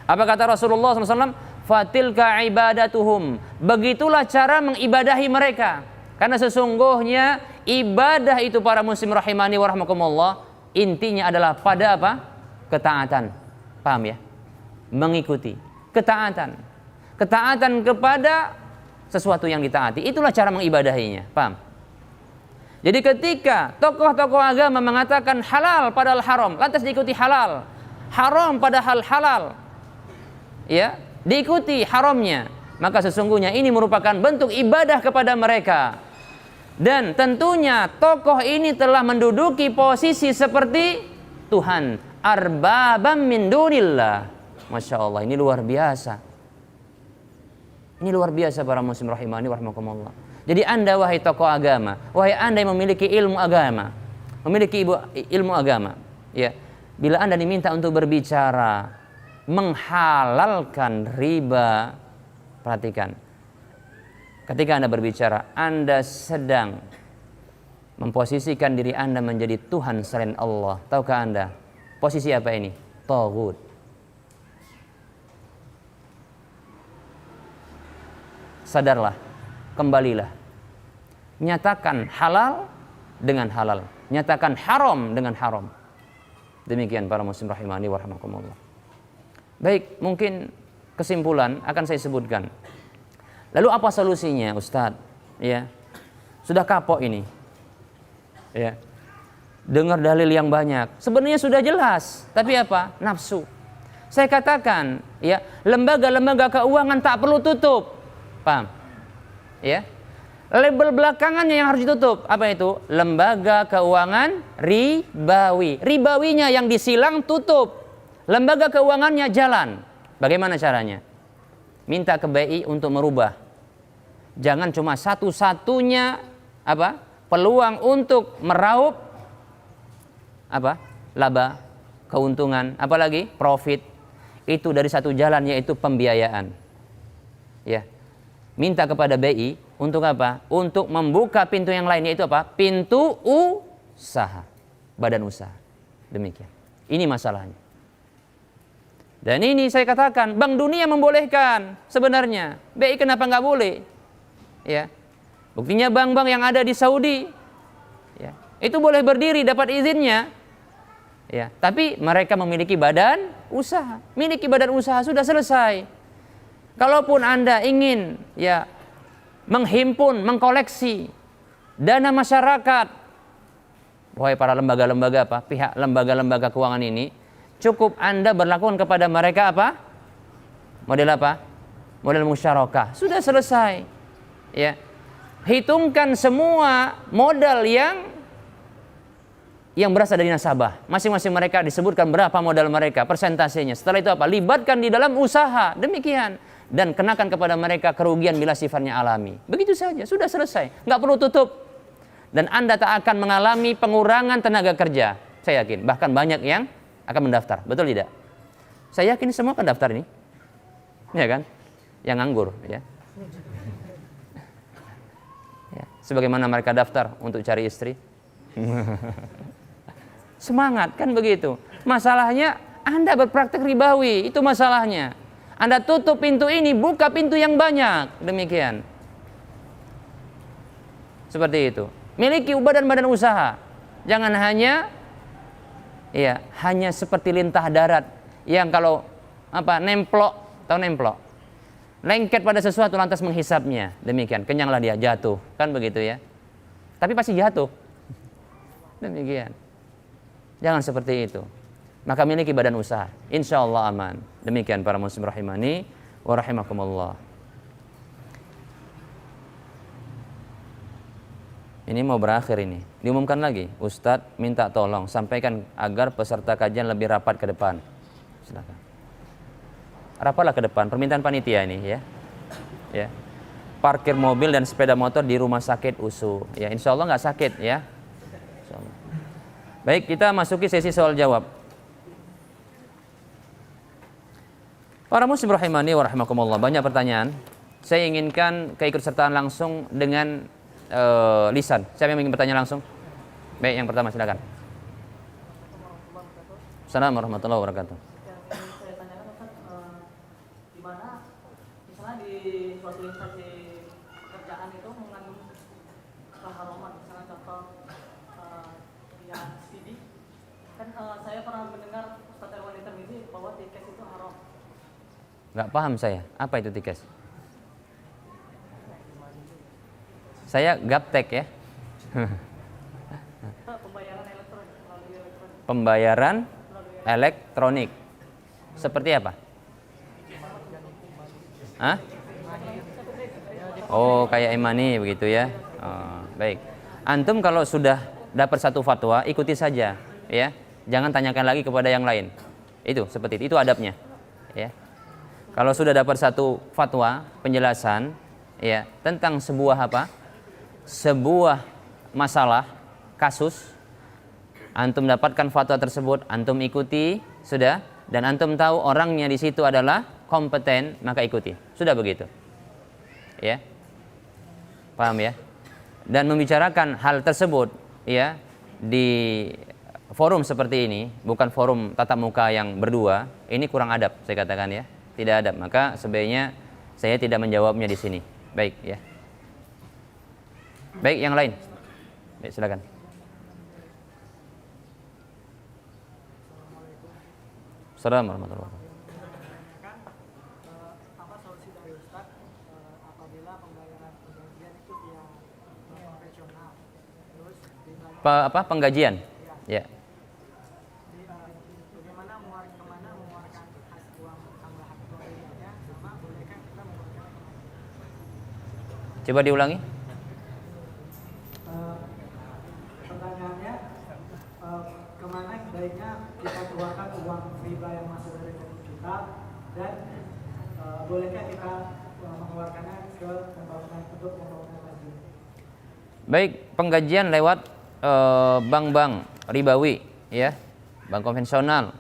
Apa kata Rasulullah SAW? Fatilka ibadatuhum. Begitulah cara mengibadahi mereka. Karena sesungguhnya ibadah itu, para muslim rahimani wa rahmakumullah, intinya adalah pada apa? Ketaatan. Paham ya? Mengikuti. Ketaatan kepada sesuatu yang ditaati. Itulah cara mengibadahinya. Paham? Jadi ketika tokoh-tokoh agama mengatakan halal padahal haram, lantas diikuti halal. Haram padahal halal, diikuti haramnya, maka sesungguhnya ini merupakan bentuk ibadah kepada mereka. Dan tentunya tokoh ini telah menduduki posisi seperti Tuhan, arbabam min dunillah. Masya Allah, ini luar biasa. Ini luar biasa para muslim rahimani wa rahmakumullah. Jadi Anda, wahai tokoh agama, wahai Anda yang memiliki ilmu agama, ilmu agama, bila Anda diminta untuk berbicara menghalalkan riba, perhatikan. Ketika Anda berbicara, Anda sedang memposisikan diri Anda menjadi Tuhan selain Allah. Tahukah Anda posisi apa ini? Taghut. Sadarlah, kembalilah. Nyatakan halal dengan halal, nyatakan haram dengan haram. Demikian para muslim rahimani wa rahmakumullah. Baik, mungkin kesimpulan akan saya sebutkan. Lalu apa solusinya, Ustadz? Sudah kapok ini. Dengar dalil yang banyak. Sebenarnya sudah jelas, tapi apa? Nafsu. Saya katakan, lembaga-lembaga keuangan tak perlu tutup. Paham? Label belakangannya yang harus ditutup. Apa itu? Lembaga keuangan ribawi. Ribawinya yang disilang tutup. Lembaga keuangannya jalan. Bagaimana caranya? Minta ke BI untuk merubah. Jangan cuma satu-satunya peluang untuk meraup laba, keuntungan, apalagi profit. Itu dari satu jalan, yaitu pembiayaan. Minta kepada BI untuk apa? Untuk membuka pintu yang lain, yaitu apa? Pintu usaha, badan usaha. Demikian. Ini masalahnya. Dan ini saya katakan, Bank Dunia membolehkan sebenarnya. BI kenapa nggak boleh? Buktinya bank-bank yang ada di Saudi, itu boleh berdiri, dapat izinnya. Tapi mereka memiliki badan usaha. Miliki badan usaha, sudah selesai. Kalaupun Anda ingin menghimpun, mengkoleksi dana masyarakat, wahai para lembaga-lembaga pihak lembaga-lembaga keuangan ini, cukup Anda berlakukan kepada mereka model model musyarakah. Sudah selesai. Hitungkan semua modal yang berasal dari nasabah. Masing-masing mereka disebutkan berapa modal mereka, persentasenya. Setelah itu libatkan di dalam usaha. Demikian. Dan kenakan kepada mereka kerugian bila sifatnya alami. Begitu saja, sudah selesai. Nggak perlu tutup. Dan Anda tak akan mengalami pengurangan tenaga kerja. Saya yakin. Bahkan banyak yang akan mendaftar. Betul tidak? Saya yakin semua akan daftar ini. Ya kan? Yang nganggur. Sebagaimana mereka daftar untuk cari istri. semangat, kan begitu. Masalahnya Anda berpraktek ribawi, itu masalahnya. Anda tutup pintu ini, buka pintu yang banyak, demikian. Seperti itu. Miliki badan-badan usaha. Jangan hanya seperti lintah darat yang kalau nemplok, tahu nemplok? Lengket pada sesuatu lantas menghisapnya. Demikian, kenyanglah dia, jatuh. Kan begitu ya. Tapi pasti jatuh. Demikian. Jangan seperti itu. Maka miliki badan usaha. Insya Allah aman. Demikian para muslim rahimani wa rahimakumullah. Ini mau berakhir ini. Diumumkan lagi. Ustadz minta tolong sampaikan agar peserta kajian lebih rapat ke depan. Silakan. Rapatlah ke depan, permintaan panitia ini ya. Ya. Parkir mobil dan sepeda motor di rumah sakit USU. Ya, insya Allah nggak sakit ya. Insyaallah. Baik, kita masuki sesi soal jawab. Para muslim rahimani wa rahimakumullah, banyak pertanyaan. Saya inginkan keikutsertaan langsung dengan lisan. Siapa yang ingin bertanya langsung? Baik, yang pertama silakan. Assalamualaikum warahmatullahi wabarakatuh. Suatu instansi pekerjaan itu mengandung keharuman, misalnya contoh studi. Kan saya pernah mendengar Ustaz Erwan Tirmizi bahwa tikes itu haram. Nggak paham saya, apa itu tikes? Saya gaptek ya. Pembayaran elektronik melalui elektronik. Pembayaran elektronik. Seperti apa? Hah? Oh, kayak e-money begitu ya. Oh, baik. Antum kalau sudah dapat satu fatwa, ikuti saja, ya. Jangan tanyakan lagi kepada yang lain. Itu seperti itu adabnya, ya. Kalau sudah dapat satu fatwa, penjelasan, ya, tentang sebuah sebuah masalah, kasus, antum dapatkan fatwa tersebut, antum ikuti, sudah, dan antum tahu orangnya di situ adalah kompeten, maka ikuti. Sudah begitu. Ya. Paham ya? Dan membicarakan hal tersebut ya di forum seperti ini, bukan forum tatap muka yang berdua, ini kurang adab saya katakan ya. Tidak adab. Maka sebaiknya saya tidak menjawabnya di sini. Baik ya. Baik, yang lain. Baik, silakan. Assalamualaikum warahmatullahi wabarakatuh. Penggajian? Ya. Bagaimana mengeluarkan hasil uang tambahan pembeliannya, sama bolehkah kita mengeluarkan? Coba diulangi. Pertanyaannya, kemana sebaiknya kita keluarkan uang riba yang masuk dari rekening kita, dan bolehkah kita mengeluarkannya ke pembangunan untuk pembangunan masjid? Baik, penggajian lewat bank-bank ribawi ya, bank konvensional.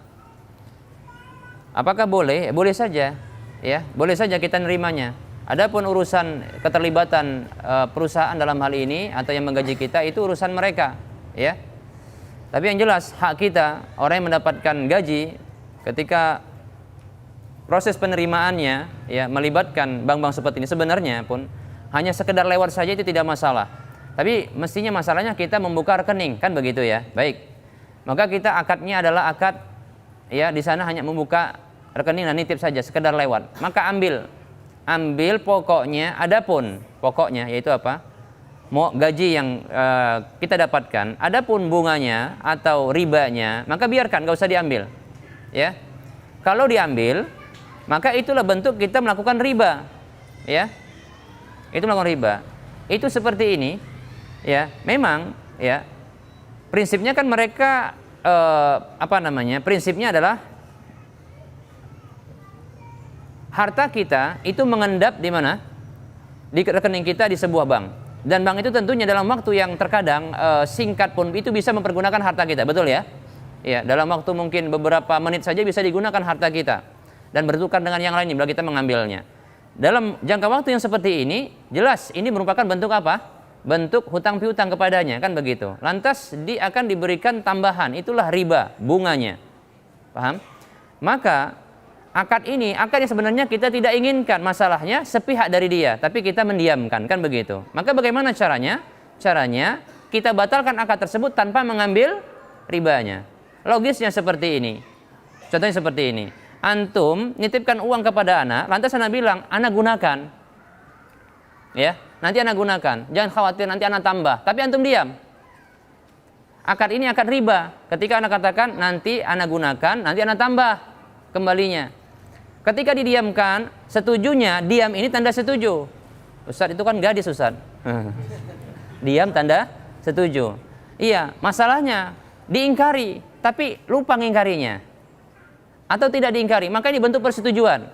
Apakah boleh? Boleh saja ya, boleh saja kita nerimanya. Adapun urusan keterlibatan perusahaan dalam hal ini atau yang menggaji kita itu urusan mereka ya. Tapi yang jelas hak kita, orang yang mendapatkan gaji ketika proses penerimaannya ya melibatkan bank-bank seperti ini, sebenarnya pun hanya sekedar lewat saja itu tidak masalah. Tapi mestinya masalahnya kita membuka rekening, kan begitu ya. Baik. Maka kita akadnya adalah akad ya, di sana hanya membuka rekening dan nitip saja, sekedar lewat. Maka ambil pokoknya, adapun pokoknya yaitu apa? Mau gaji yang kita dapatkan, adapun bunganya atau ribanya, maka biarkan, enggak usah diambil. Ya. Kalau diambil, maka itulah bentuk kita melakukan riba. Ya. Itu melakukan riba. Itu seperti ini. Ya, memang ya prinsipnya kan mereka prinsipnya adalah harta kita itu mengendap di mana? Di rekening kita di sebuah bank. Dan bank itu tentunya dalam waktu yang terkadang singkat pun itu bisa mempergunakan harta kita, betul ya? Ya, dalam waktu mungkin beberapa menit saja bisa digunakan harta kita dan bertukar dengan yang lain bila kita mengambilnya. Dalam jangka waktu yang seperti ini, jelas ini merupakan bentuk apa? bentuk hutang piutang kepadanya, kan begitu. Lantas dia akan diberikan tambahan, itulah riba, bunganya. Paham? Maka akad ini, akad yang sebenarnya kita tidak inginkan, masalahnya sepihak dari dia, tapi kita mendiamkan, kan begitu. Maka bagaimana caranya? Caranya kita batalkan akad tersebut tanpa mengambil ribanya. Logisnya seperti ini. Contohnya seperti ini. Antum nitipkan uang kepada anak, lantas anak bilang, anak gunakan. Ya, nanti anak gunakan. Jangan khawatir nanti anak tambah. Tapi antum diam. Akad ini akad riba. Ketika anak katakan nanti anak gunakan, nanti anak tambah kembalinya. Ketika didiamkan, setujunya diam ini tanda setuju. Ustaz itu kan gadis Ustaz. Diam tanda setuju. Iya, masalahnya diingkari, tapi lupa ngingkarinya. Atau tidak diingkari, maka ini bentuk persetujuan.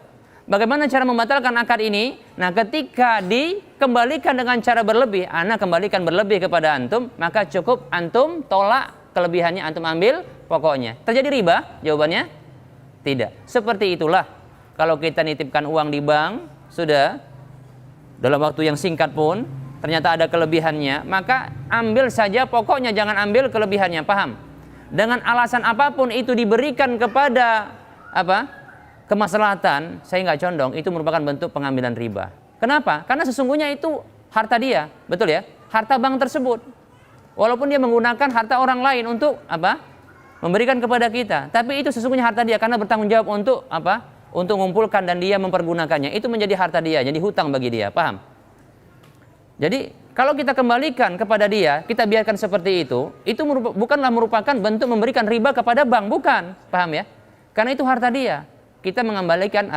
Bagaimana cara membatalkan akad ini? Nah, ketika dikembalikan dengan cara berlebih, anak kembalikan berlebih kepada antum, maka cukup antum tolak kelebihannya, antum ambil pokoknya. Terjadi riba? Jawabannya tidak. Seperti itulah kalau kita nitipkan uang di bank, sudah dalam waktu yang singkat pun ternyata ada kelebihannya, maka ambil saja pokoknya, jangan ambil kelebihannya. Paham? Dengan alasan apapun itu diberikan kepada kemaslahatan, saya nggak condong, itu merupakan bentuk pengambilan riba. Kenapa? Karena sesungguhnya itu harta dia, betul ya? Harta bank tersebut. Walaupun dia menggunakan harta orang lain untuk memberikan kepada kita, tapi itu sesungguhnya harta dia karena bertanggung jawab untuk untuk mengumpulkan dan dia mempergunakannya. Itu menjadi harta dia, jadi hutang bagi dia. Paham? Jadi kalau kita kembalikan kepada dia, kita biarkan seperti itu bukanlah merupakan bentuk memberikan riba kepada bank, bukan. Paham ya? Karena itu harta dia. Kita mengembalikan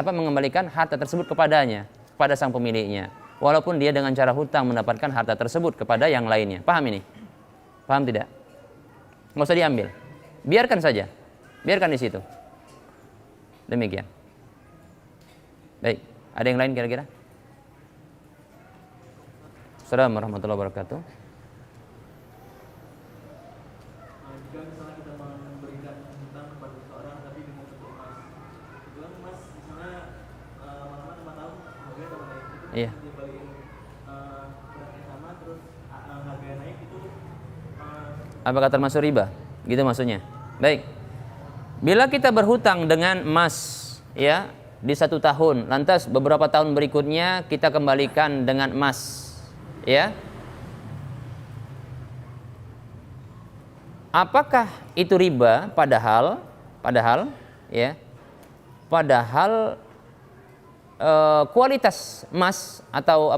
harta tersebut kepadanya, kepada sang pemiliknya. Walaupun dia dengan cara hutang mendapatkan harta tersebut kepada yang lainnya. Paham ini? Paham tidak? Nggak usah diambil. Biarkan saja. Biarkan di situ. Demikian. Baik. Ada yang lain kira-kira? Assalamualaikum warahmatullahi wabarakatuh. Jika misalnya kita memberikan hutang kepada seseorang tapi dengan bentuk emas, itu kan emas misalnya lama-lama 5 tahun harganya tambah naik, itu Iya. dibalikin beratnya sama terus harganya naik itu Apakah termasuk riba? Gitu maksudnya. Baik. Bila kita berhutang dengan emas, ya, di 1 tahun, lantas beberapa tahun berikutnya kita kembalikan dengan emas. Ya, apakah itu riba? Padahal, ya, kualitas emas atau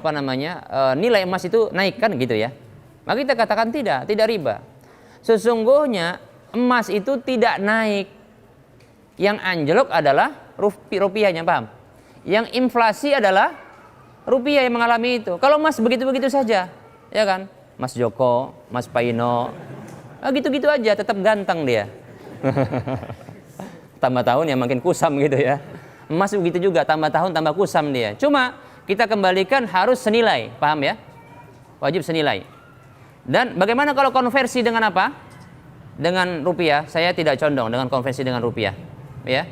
nilai emas itu naik kan gitu ya. Maka kita katakan tidak riba. Sesungguhnya emas itu tidak naik. Yang anjlok adalah rupiahnya, paham? Yang inflasi adalah rupiah yang mengalami itu. Kalau emas begitu-begitu saja, ya kan? Mas Joko, Mas Paino, gitu-gitu aja, tetap ganteng dia. Tambah tahun ya makin kusam gitu ya. Emas begitu juga, tambah tahun tambah kusam dia. Cuma kita kembalikan harus senilai, paham ya? Wajib senilai. Dan bagaimana kalau konversi dengan apa? Dengan rupiah? Saya tidak condong dengan konversi dengan rupiah, ya.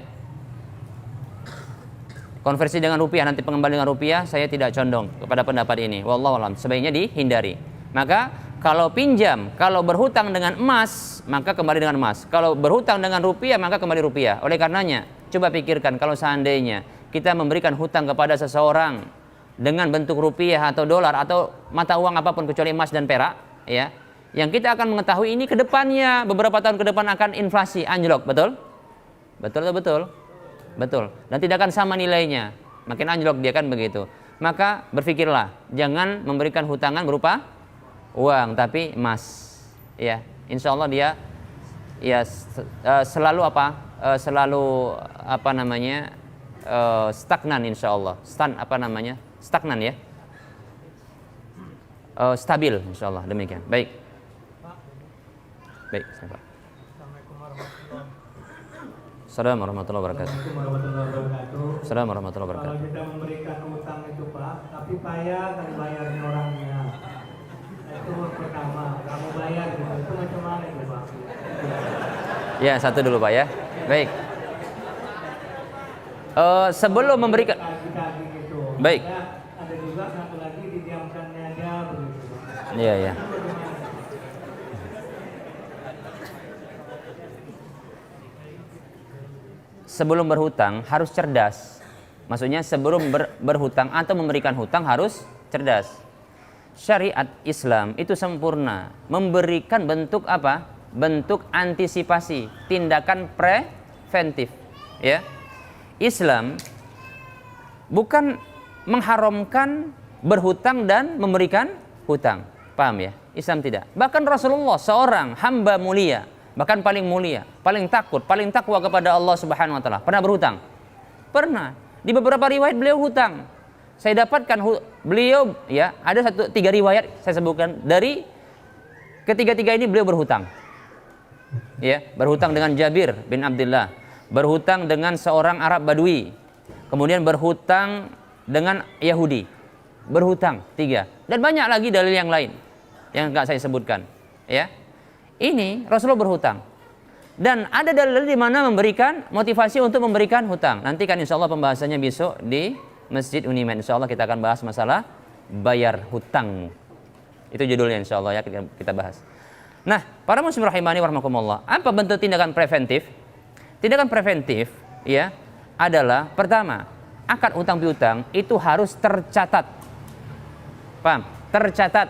Konversi dengan rupiah, nanti pengembalian dengan rupiah, saya tidak condong kepada pendapat ini. Wallahu a'lam, sebaiknya dihindari. Maka kalau pinjam, kalau berhutang dengan emas, maka kembali dengan emas. Kalau berhutang dengan rupiah, maka kembali rupiah. Oleh karenanya, coba pikirkan kalau seandainya kita memberikan hutang kepada seseorang dengan bentuk rupiah atau dolar atau mata uang apapun kecuali emas dan perak, ya, yang kita akan mengetahui ini ke depannya, beberapa tahun ke depan akan inflasi, anjlok, betul? Betul. Dan tidak akan sama nilainya. Makin anjlok dia kan begitu. Maka berpikirlah, jangan memberikan hutangan berupa uang tapi emas. Ya, insya Allah dia selalu stagnan insya Allah. Stagnan ya. Stabil insya Allah, demikian. Baik. Pak. Assalamualaikum warahmatullahi wabarakatuh. Assalamualaikum warahmatullahi wabarakatuh. Kalau kita memberikan utang itu Pak, tapi payah kan bayarnya orangnya. Itu pertama, kamu bayar gitu. Itu macam mana itu Pak? Ya, satu dulu Pak ya. Baik. Sebelum memberikan Gitu. Baik. Ada juga satu lagi didiamkannya aja begitu. Iya, iya. Sebelum berhutang harus cerdas. Maksudnya sebelum berhutang atau memberikan hutang harus cerdas. Syariat Islam itu sempurna, memberikan bentuk apa? Bentuk antisipasi, tindakan preventif, ya. Islam bukan mengharamkan berhutang dan memberikan hutang. Paham ya? Islam tidak. Bahkan Rasulullah seorang hamba mulia, bahkan paling mulia, paling takut, paling takwa kepada Allah Subhanahu wa taala, pernah berhutang? Pernah. Di beberapa riwayat beliau hutang. Saya dapatkan beliau, ya, ada 3 riwayat saya sebutkan, dari ketiga-tiga ini beliau berhutang. Ya, berhutang dengan Jabir bin Abdullah, berhutang dengan seorang Arab Badui, kemudian berhutang dengan Yahudi. Berhutang 3, dan banyak lagi dalil yang lain yang enggak saya sebutkan, ya. Ini Rasulullah berhutang. Dan ada dalil di mana memberikan motivasi untuk memberikan hutang. Nanti kan insya Allah pembahasannya besok di Masjid Unimed. Insya Allah kita akan bahas masalah bayar hutang. Itu judulnya insya Allah, ya, kita bahas. Nah, para muslim rahimani warahmatullah, apa bentuk tindakan preventif? Tindakan preventif, ya, adalah pertama, akad hutang piutang itu harus tercatat. Paham? Tercatat.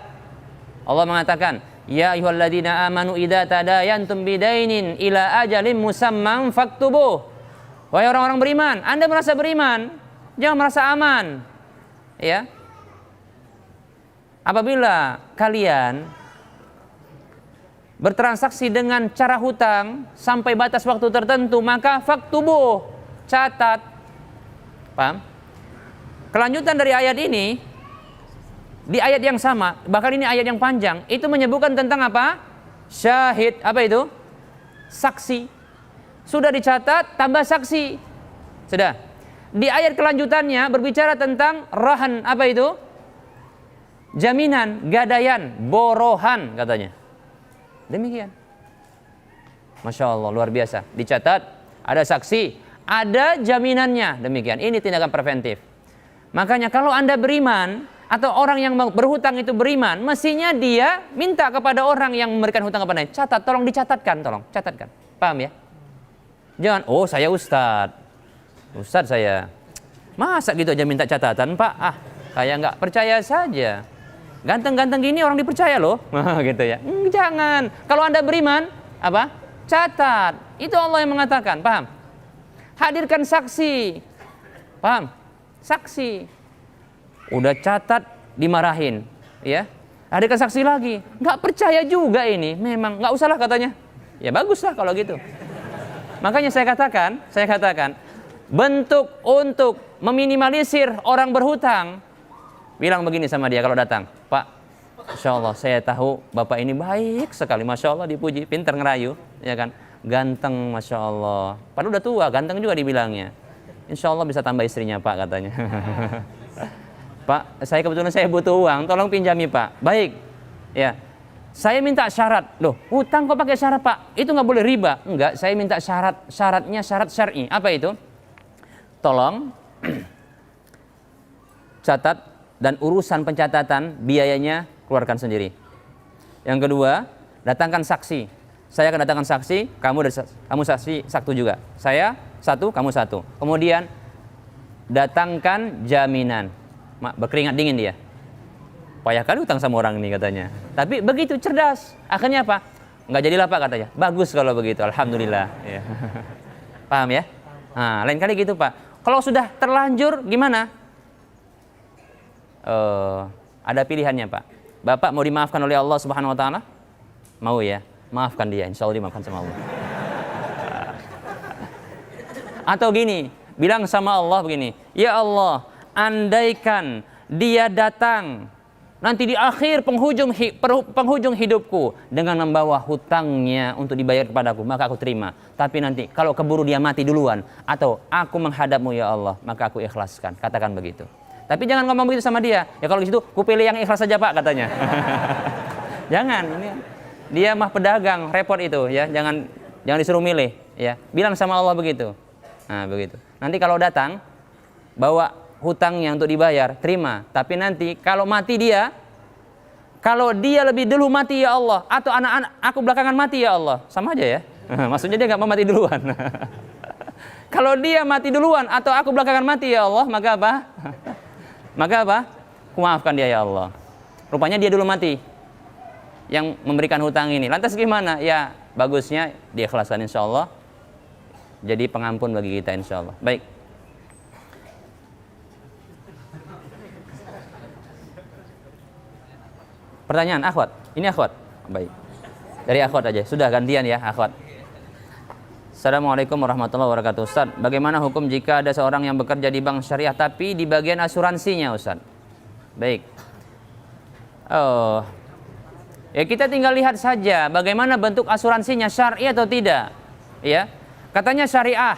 Allah mengatakan, ya ayyuhalladzina amanu idza tadayantum bidainin ila ajalin musamman faktubuh. Wahai orang-orang beriman, Anda merasa beriman, jangan merasa aman. Ya. Apabila kalian bertransaksi dengan cara hutang sampai batas waktu tertentu, maka faktubuh, catat. Paham? Kelanjutan dari ayat ini, di ayat yang sama, bahkan ini ayat yang panjang, itu menyebutkan tentang apa? Syahid. Apa itu? Saksi. Sudah dicatat, tambah saksi. Sudah. Di ayat kelanjutannya berbicara tentang rahan. Apa itu? Jaminan, gadaian, borohan katanya. Demikian. Masya Allah, luar biasa. Dicatat, ada saksi, ada jaminannya. Demikian. Ini tindakan preventif. Makanya kalau Anda beriman, atau orang yang berhutang itu beriman, mestinya dia minta kepada orang yang memberikan hutang kepadanya, catat, tolong dicatatkan, tolong catatkan. Paham ya? Jangan, oh saya Ustadz saya, masa gitu aja minta catatan Pak? Ah, kayak nggak percaya saja. Ganteng-ganteng gini orang dipercaya loh, gitu ya. Jangan. Kalau Anda beriman, apa? Catat. Itu Allah yang mengatakan, paham? Hadirkan saksi, paham? Saksi. Udah catat, dimarahin, ya. Hadirkan saksi lagi, nggak percaya juga ini. Memang nggak usahlah katanya. Ya baguslah kalau gitu. Makanya saya katakan, bentuk untuk meminimalisir orang berhutang, bilang begini sama dia kalau datang, Pak, Masya Allah saya tahu Bapak ini baik sekali, Masya Allah, dipuji, pintar ngerayu, ya kan, ganteng, Masya Allah. Padahal udah tua, ganteng juga dibilangnya. Insya Allah bisa tambah istrinya Pak katanya. Pak, saya kebetulan saya butuh uang, tolong pinjami Pak. Baik, ya. Saya minta syarat. Loh, hutang kok pakai syarat Pak? Itu nggak boleh riba. Enggak, saya minta syaratnya syarat syar'i. Apa itu? Tolong catat dan urusan pencatatan biayanya keluarkan sendiri. Yang kedua, datangkan saksi. Saya akan datangkan saksi, kamu saksi satu juga. Saya satu, kamu satu. Kemudian datangkan jaminan. Berkeringat dingin dia. Payah kali utang sama orang ini katanya. Tapi begitu cerdas. Akhirnya apa? Nggak jadilah Pak katanya. Bagus kalau begitu. Alhamdulillah. Ya. Paham ya? Nah, lain kali gitu Pak. Kalau sudah terlanjur gimana? Ada pilihannya Pak. Bapak mau dimaafkan oleh Allah Subhanahu Wa Taala? Mau ya? Maafkan dia. Insya Allah dimaafkan sama Allah. Atau gini. Bilang sama Allah begini. Ya Allah, andaikan dia datang nanti di akhir penghujung hidupku dengan membawa hutangnya untuk dibayar kepadaku, maka aku terima. Tapi nanti kalau keburu dia mati duluan atau aku menghadapmu ya Allah, maka aku ikhlaskan. Katakan begitu. Tapi jangan ngomong begitu sama dia. Ya kalau di situ ku pilih yang ikhlas saja Pak katanya. Jangan, ini dia mah pedagang, repot itu ya. Jangan disuruh milih ya. Bilang sama Allah begitu. Nah, begitu. Nanti kalau datang bawa hutangnya untuk dibayar, terima. Tapi nanti kalau mati dia, Kalau dia lebih dulu mati ya Allah, atau anak-anak aku belakangan mati ya Allah, sama aja ya. Maksudnya dia nggak mau mati duluan. Kalau dia mati duluan atau aku belakangan mati ya Allah, maka apa? Maka apa? Kumaafkan dia ya Allah. Rupanya dia dulu mati yang memberikan hutang ini. Lantas gimana? Ya bagusnya diikhlaskan insya Allah. Jadi pengampun bagi kita insya Allah. Baik. Pertanyaan akhwat. Ini akhwat. Baik. Dari akhwat aja. Sudah gantian ya akhwat. Assalamualaikum warahmatullahi wabarakatuh. Ustaz, bagaimana hukum jika ada seorang yang bekerja di bank syariah tapi di bagian asuransinya, Ustaz? Baik. Oh. Ya kita tinggal lihat saja bagaimana bentuk asuransinya, syar'i atau tidak. Ya. Katanya syariah.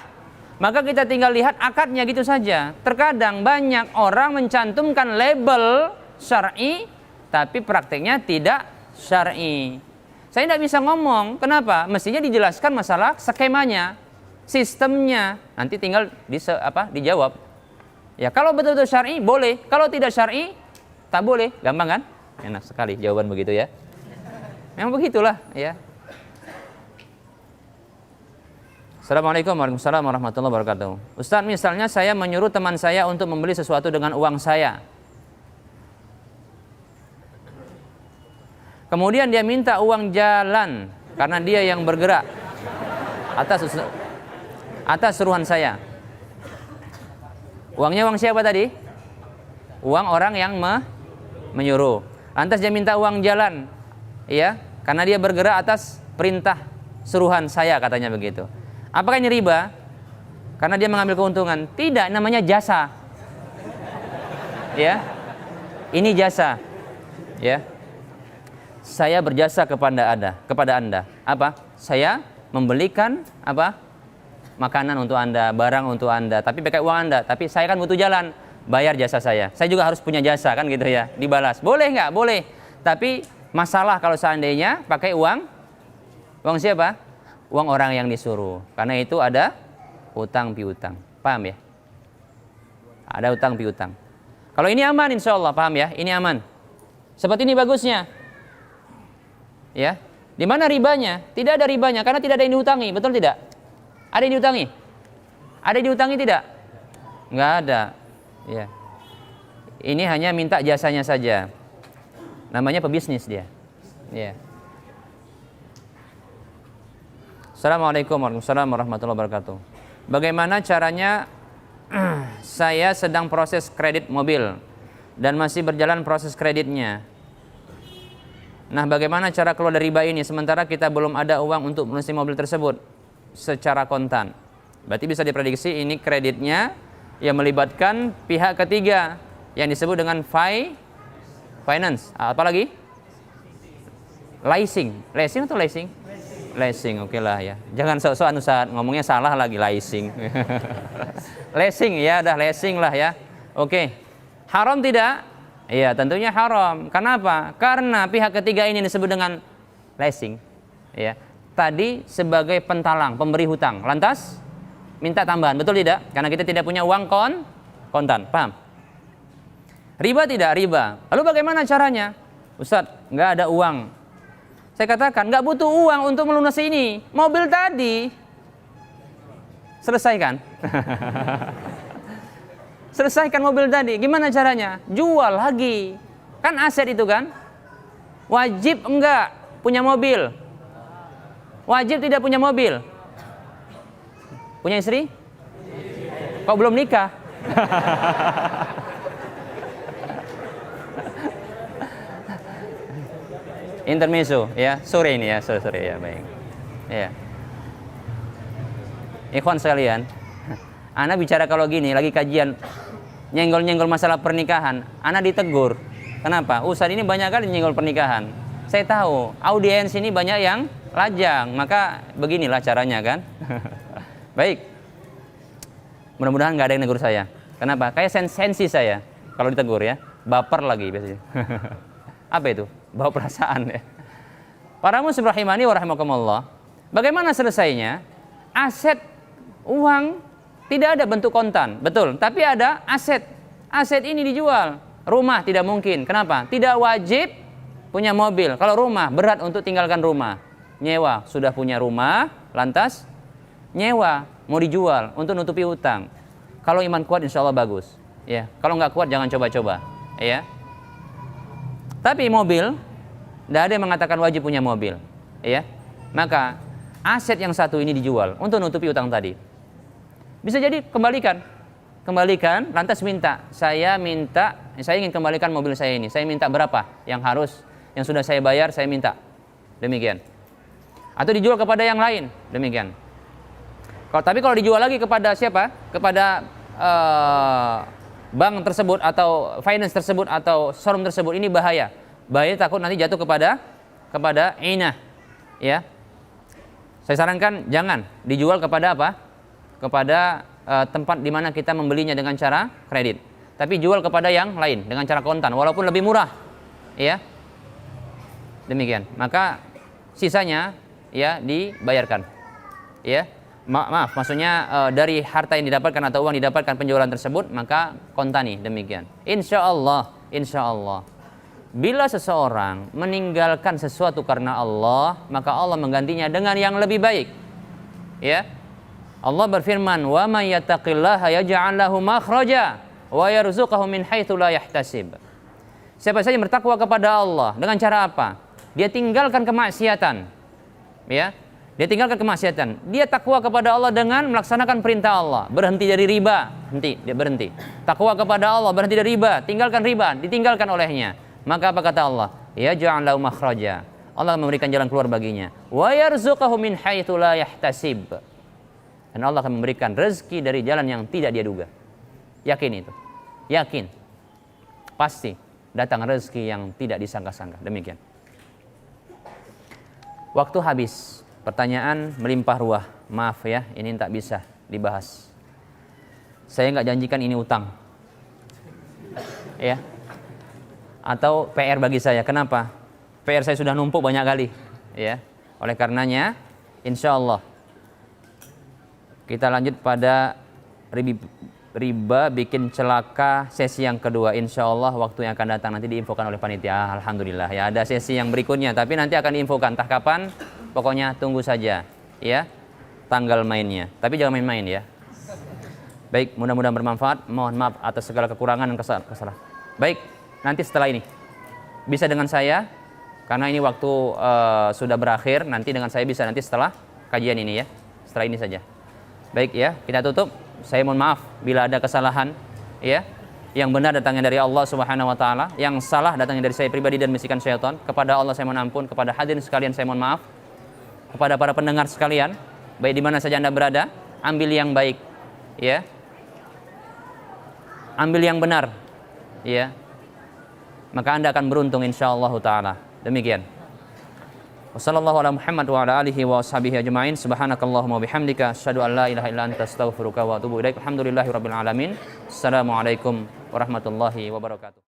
Maka kita tinggal lihat akadnya gitu saja. Terkadang banyak orang mencantumkan label syar'i tapi prakteknya tidak syar'i. Saya tidak bisa ngomong, kenapa? Mestinya dijelaskan masalah skemanya, sistemnya. Nanti tinggal dijawab. Ya, kalau betul-betul syar'i boleh, kalau tidak syar'i tak boleh. Gampang kan? Enak sekali jawaban begitu ya. Memang begitulah ya. Assalamualaikum warahmatullahi wabarakatuh. Ustaz, misalnya saya menyuruh teman saya untuk membeli sesuatu dengan uang saya. Kemudian dia minta uang jalan karena dia yang bergerak atas suruhan saya. Uangnya uang siapa tadi? Uang orang yang menyuruh. Lantas dia minta uang jalan, ya, karena dia bergerak atas perintah suruhan saya, katanya begitu. Apakah ini riba? Karena dia mengambil keuntungan? Tidak, namanya jasa. Ya, ini jasa. Ya. Saya berjasa kepada Anda. Apa? Saya membelikan apa? Makanan untuk Anda, barang untuk Anda, tapi pakai uang Anda. Tapi saya kan butuh jalan, bayar jasa saya. Saya juga harus punya jasa kan gitu ya, dibalas. Boleh nggak? Boleh. Tapi masalah kalau seandainya pakai uang siapa? Uang orang yang disuruh. Karena itu ada utang piutang. Paham ya? Ada utang piutang. Kalau ini aman insya Allah, paham ya? Ini aman. Seperti ini bagusnya. Ya, di mana ribanya? Tidak ada ribanya karena tidak ada yang diutangi, betul tidak? Ada yang diutangi? Ada yang diutangi tidak? Enggak ada. Ya. Ini hanya minta jasanya saja. Namanya pebisnis dia. Ya. Assalamualaikum warahmatullahi wabarakatuh. Bagaimana caranya saya sedang proses kredit mobil dan masih berjalan proses kreditnya? Nah, bagaimana cara keluar dari riba ini sementara kita belum ada uang untuk melunasi mobil tersebut secara kontan? Berarti bisa diprediksi ini kreditnya yang melibatkan pihak ketiga yang disebut dengan finance. Apalagi? Leasing. Leasing atau leasing? Leasing, oke lah ya. Jangan sok-sokan Ustaz, ngomongnya salah lagi, leasing. Leasing ya, dah leasing lah ya. Oke. Haram tidak? Iya, tentunya haram. Kenapa? Karena pihak ketiga ini disebut dengan leasing. Ya. Tadi sebagai pentalang, pemberi hutang. Lantas minta tambahan, betul tidak? Karena kita tidak punya uang kontan. Paham? Riba tidak? Riba. Lalu bagaimana caranya? Ustaz, nggak ada uang. Saya katakan, nggak butuh uang untuk melunasi ini. Mobil tadi selesaikan. Selesaikan mobil tadi. Gimana caranya? Jual lagi. Kan aset itu kan? Wajib enggak punya mobil? Wajib tidak punya mobil? Punya istri? Kok belum nikah? Intermezzo ya. Sore ini ya, sore ya, baik. Ya. Ikhwan sekalian, Ana bicara kalau gini, lagi kajian nyenggol-nyenggol masalah pernikahan, Ana ditegur. Kenapa? Ustaz ini banyak kali nyenggol pernikahan. Saya tahu, audiens ini banyak yang lajang, maka beginilah caranya kan. Baik. Mudah-mudahan nggak ada yang negur saya. Kenapa? Kayak sensi saya kalau ditegur ya, baper lagi biasanya. Apa itu? Bawa perasaan ya. Para muslim rahimani wa rahimakumullah. Bagaimana selesainya? Aset uang tidak ada bentuk kontan, betul. Tapi ada aset. Aset ini dijual. Rumah tidak mungkin. Kenapa? Tidak wajib punya mobil. Kalau rumah, berat untuk tinggalkan rumah. Nyewa, sudah punya rumah, lantas nyewa, mau dijual untuk nutupi utang. Kalau iman kuat insya Allah bagus. Ya, kalau nggak kuat jangan coba-coba. Ya. Tapi mobil, tidak ada yang mengatakan wajib punya mobil. Ya. Maka aset yang satu ini dijual untuk nutupi utang tadi. Bisa jadi kembalikan, lantas saya ingin kembalikan mobil saya ini. Saya minta berapa yang sudah saya bayar, saya minta. Demikian. Atau dijual kepada yang lain, demikian. Tapi kalau dijual lagi kepada siapa? Kepada bank tersebut atau finance tersebut atau showroom tersebut, ini bahaya. Bahaya, takut nanti jatuh kepada inah. Ya. Saya sarankan jangan dijual kepada apa? Kepada tempat di mana kita membelinya dengan cara kredit. Tapi jual kepada yang lain dengan cara kontan, walaupun lebih murah. Ya. Demikian. Maka sisanya ya dibayarkan. Ya. Maaf, maksudnya dari harta yang didapatkan atau uang didapatkan penjualan tersebut, maka kontani, demikian. Insya Allah, bila seseorang meninggalkan sesuatu karena Allah, maka Allah menggantinya dengan yang lebih baik. Ya, Allah berfirman, wa may yattaqillaha yaj'al lahu makhraja wa yarzuqhu min haitsu la yahtasib. Siapa saja yang bertakwa kepada Allah dengan cara apa? Dia tinggalkan kemaksiatan. Ya. Dia tinggalkan kemaksiatan. Dia takwa kepada Allah dengan melaksanakan perintah Allah. Berhenti dari riba. Dia berhenti. Takwa kepada Allah, berhenti dari riba. Tinggalkan riba, ditinggalkan olehnya. Maka apa kata Allah? Ya ja'alahu makhraja. Allah memberikan jalan keluar baginya. Wa yarzuqhu min haitsu la yahtasib. Dan Allah akan memberikan rezeki dari jalan yang tidak dia duga. Yakin itu. Yakin. Pasti datang rezeki yang tidak disangka-sangka. Demikian. Waktu habis. Pertanyaan melimpah ruah. Maaf ya, ini tak bisa dibahas. Saya nggak janjikan ini utang. Ya. Atau PR bagi saya. Kenapa? PR saya sudah numpuk banyak kali. Ya. Oleh karenanya, insya Allah kita lanjut pada riba bikin celaka sesi yang kedua. Insya Allah waktu yang akan datang nanti diinfokan oleh panitia. Alhamdulillah ya, ada sesi yang berikutnya. Tapi nanti akan diinfokan entah kapan. Pokoknya tunggu saja, ya, tanggal mainnya. Tapi jangan main-main ya. Baik, mudah-mudahan bermanfaat. Mohon maaf atas segala kekurangan dan kesalahan. Baik, nanti setelah ini bisa dengan saya, karena ini waktu sudah berakhir. Nanti dengan saya bisa nanti setelah kajian ini ya. Setelah ini saja. Baik ya, kita tutup. Saya mohon maaf bila ada kesalahan, ya. Yang benar datangnya dari Allah Subhanahu wa taala, yang salah datangnya dari saya pribadi dan bisikan syaitan. Kepada Allah saya mohon ampun, kepada hadirin sekalian saya mohon maaf. Kepada para pendengar sekalian, baik di mana saja Anda berada, ambil yang baik, ya. Ambil yang benar, ya. Maka Anda akan beruntung insyaallah taala. Demikian. Wassallallahu ala Muhammad wa ala alihi wa washabihi ajma'in. Subhanakallahumma bihamdika asyhadu an la ilaha illa anta astaghfiruka wa atubu ilaik. Alhamdulillahirabbil alamin. Assalamualaikum warahmatullahi wabarakatuh.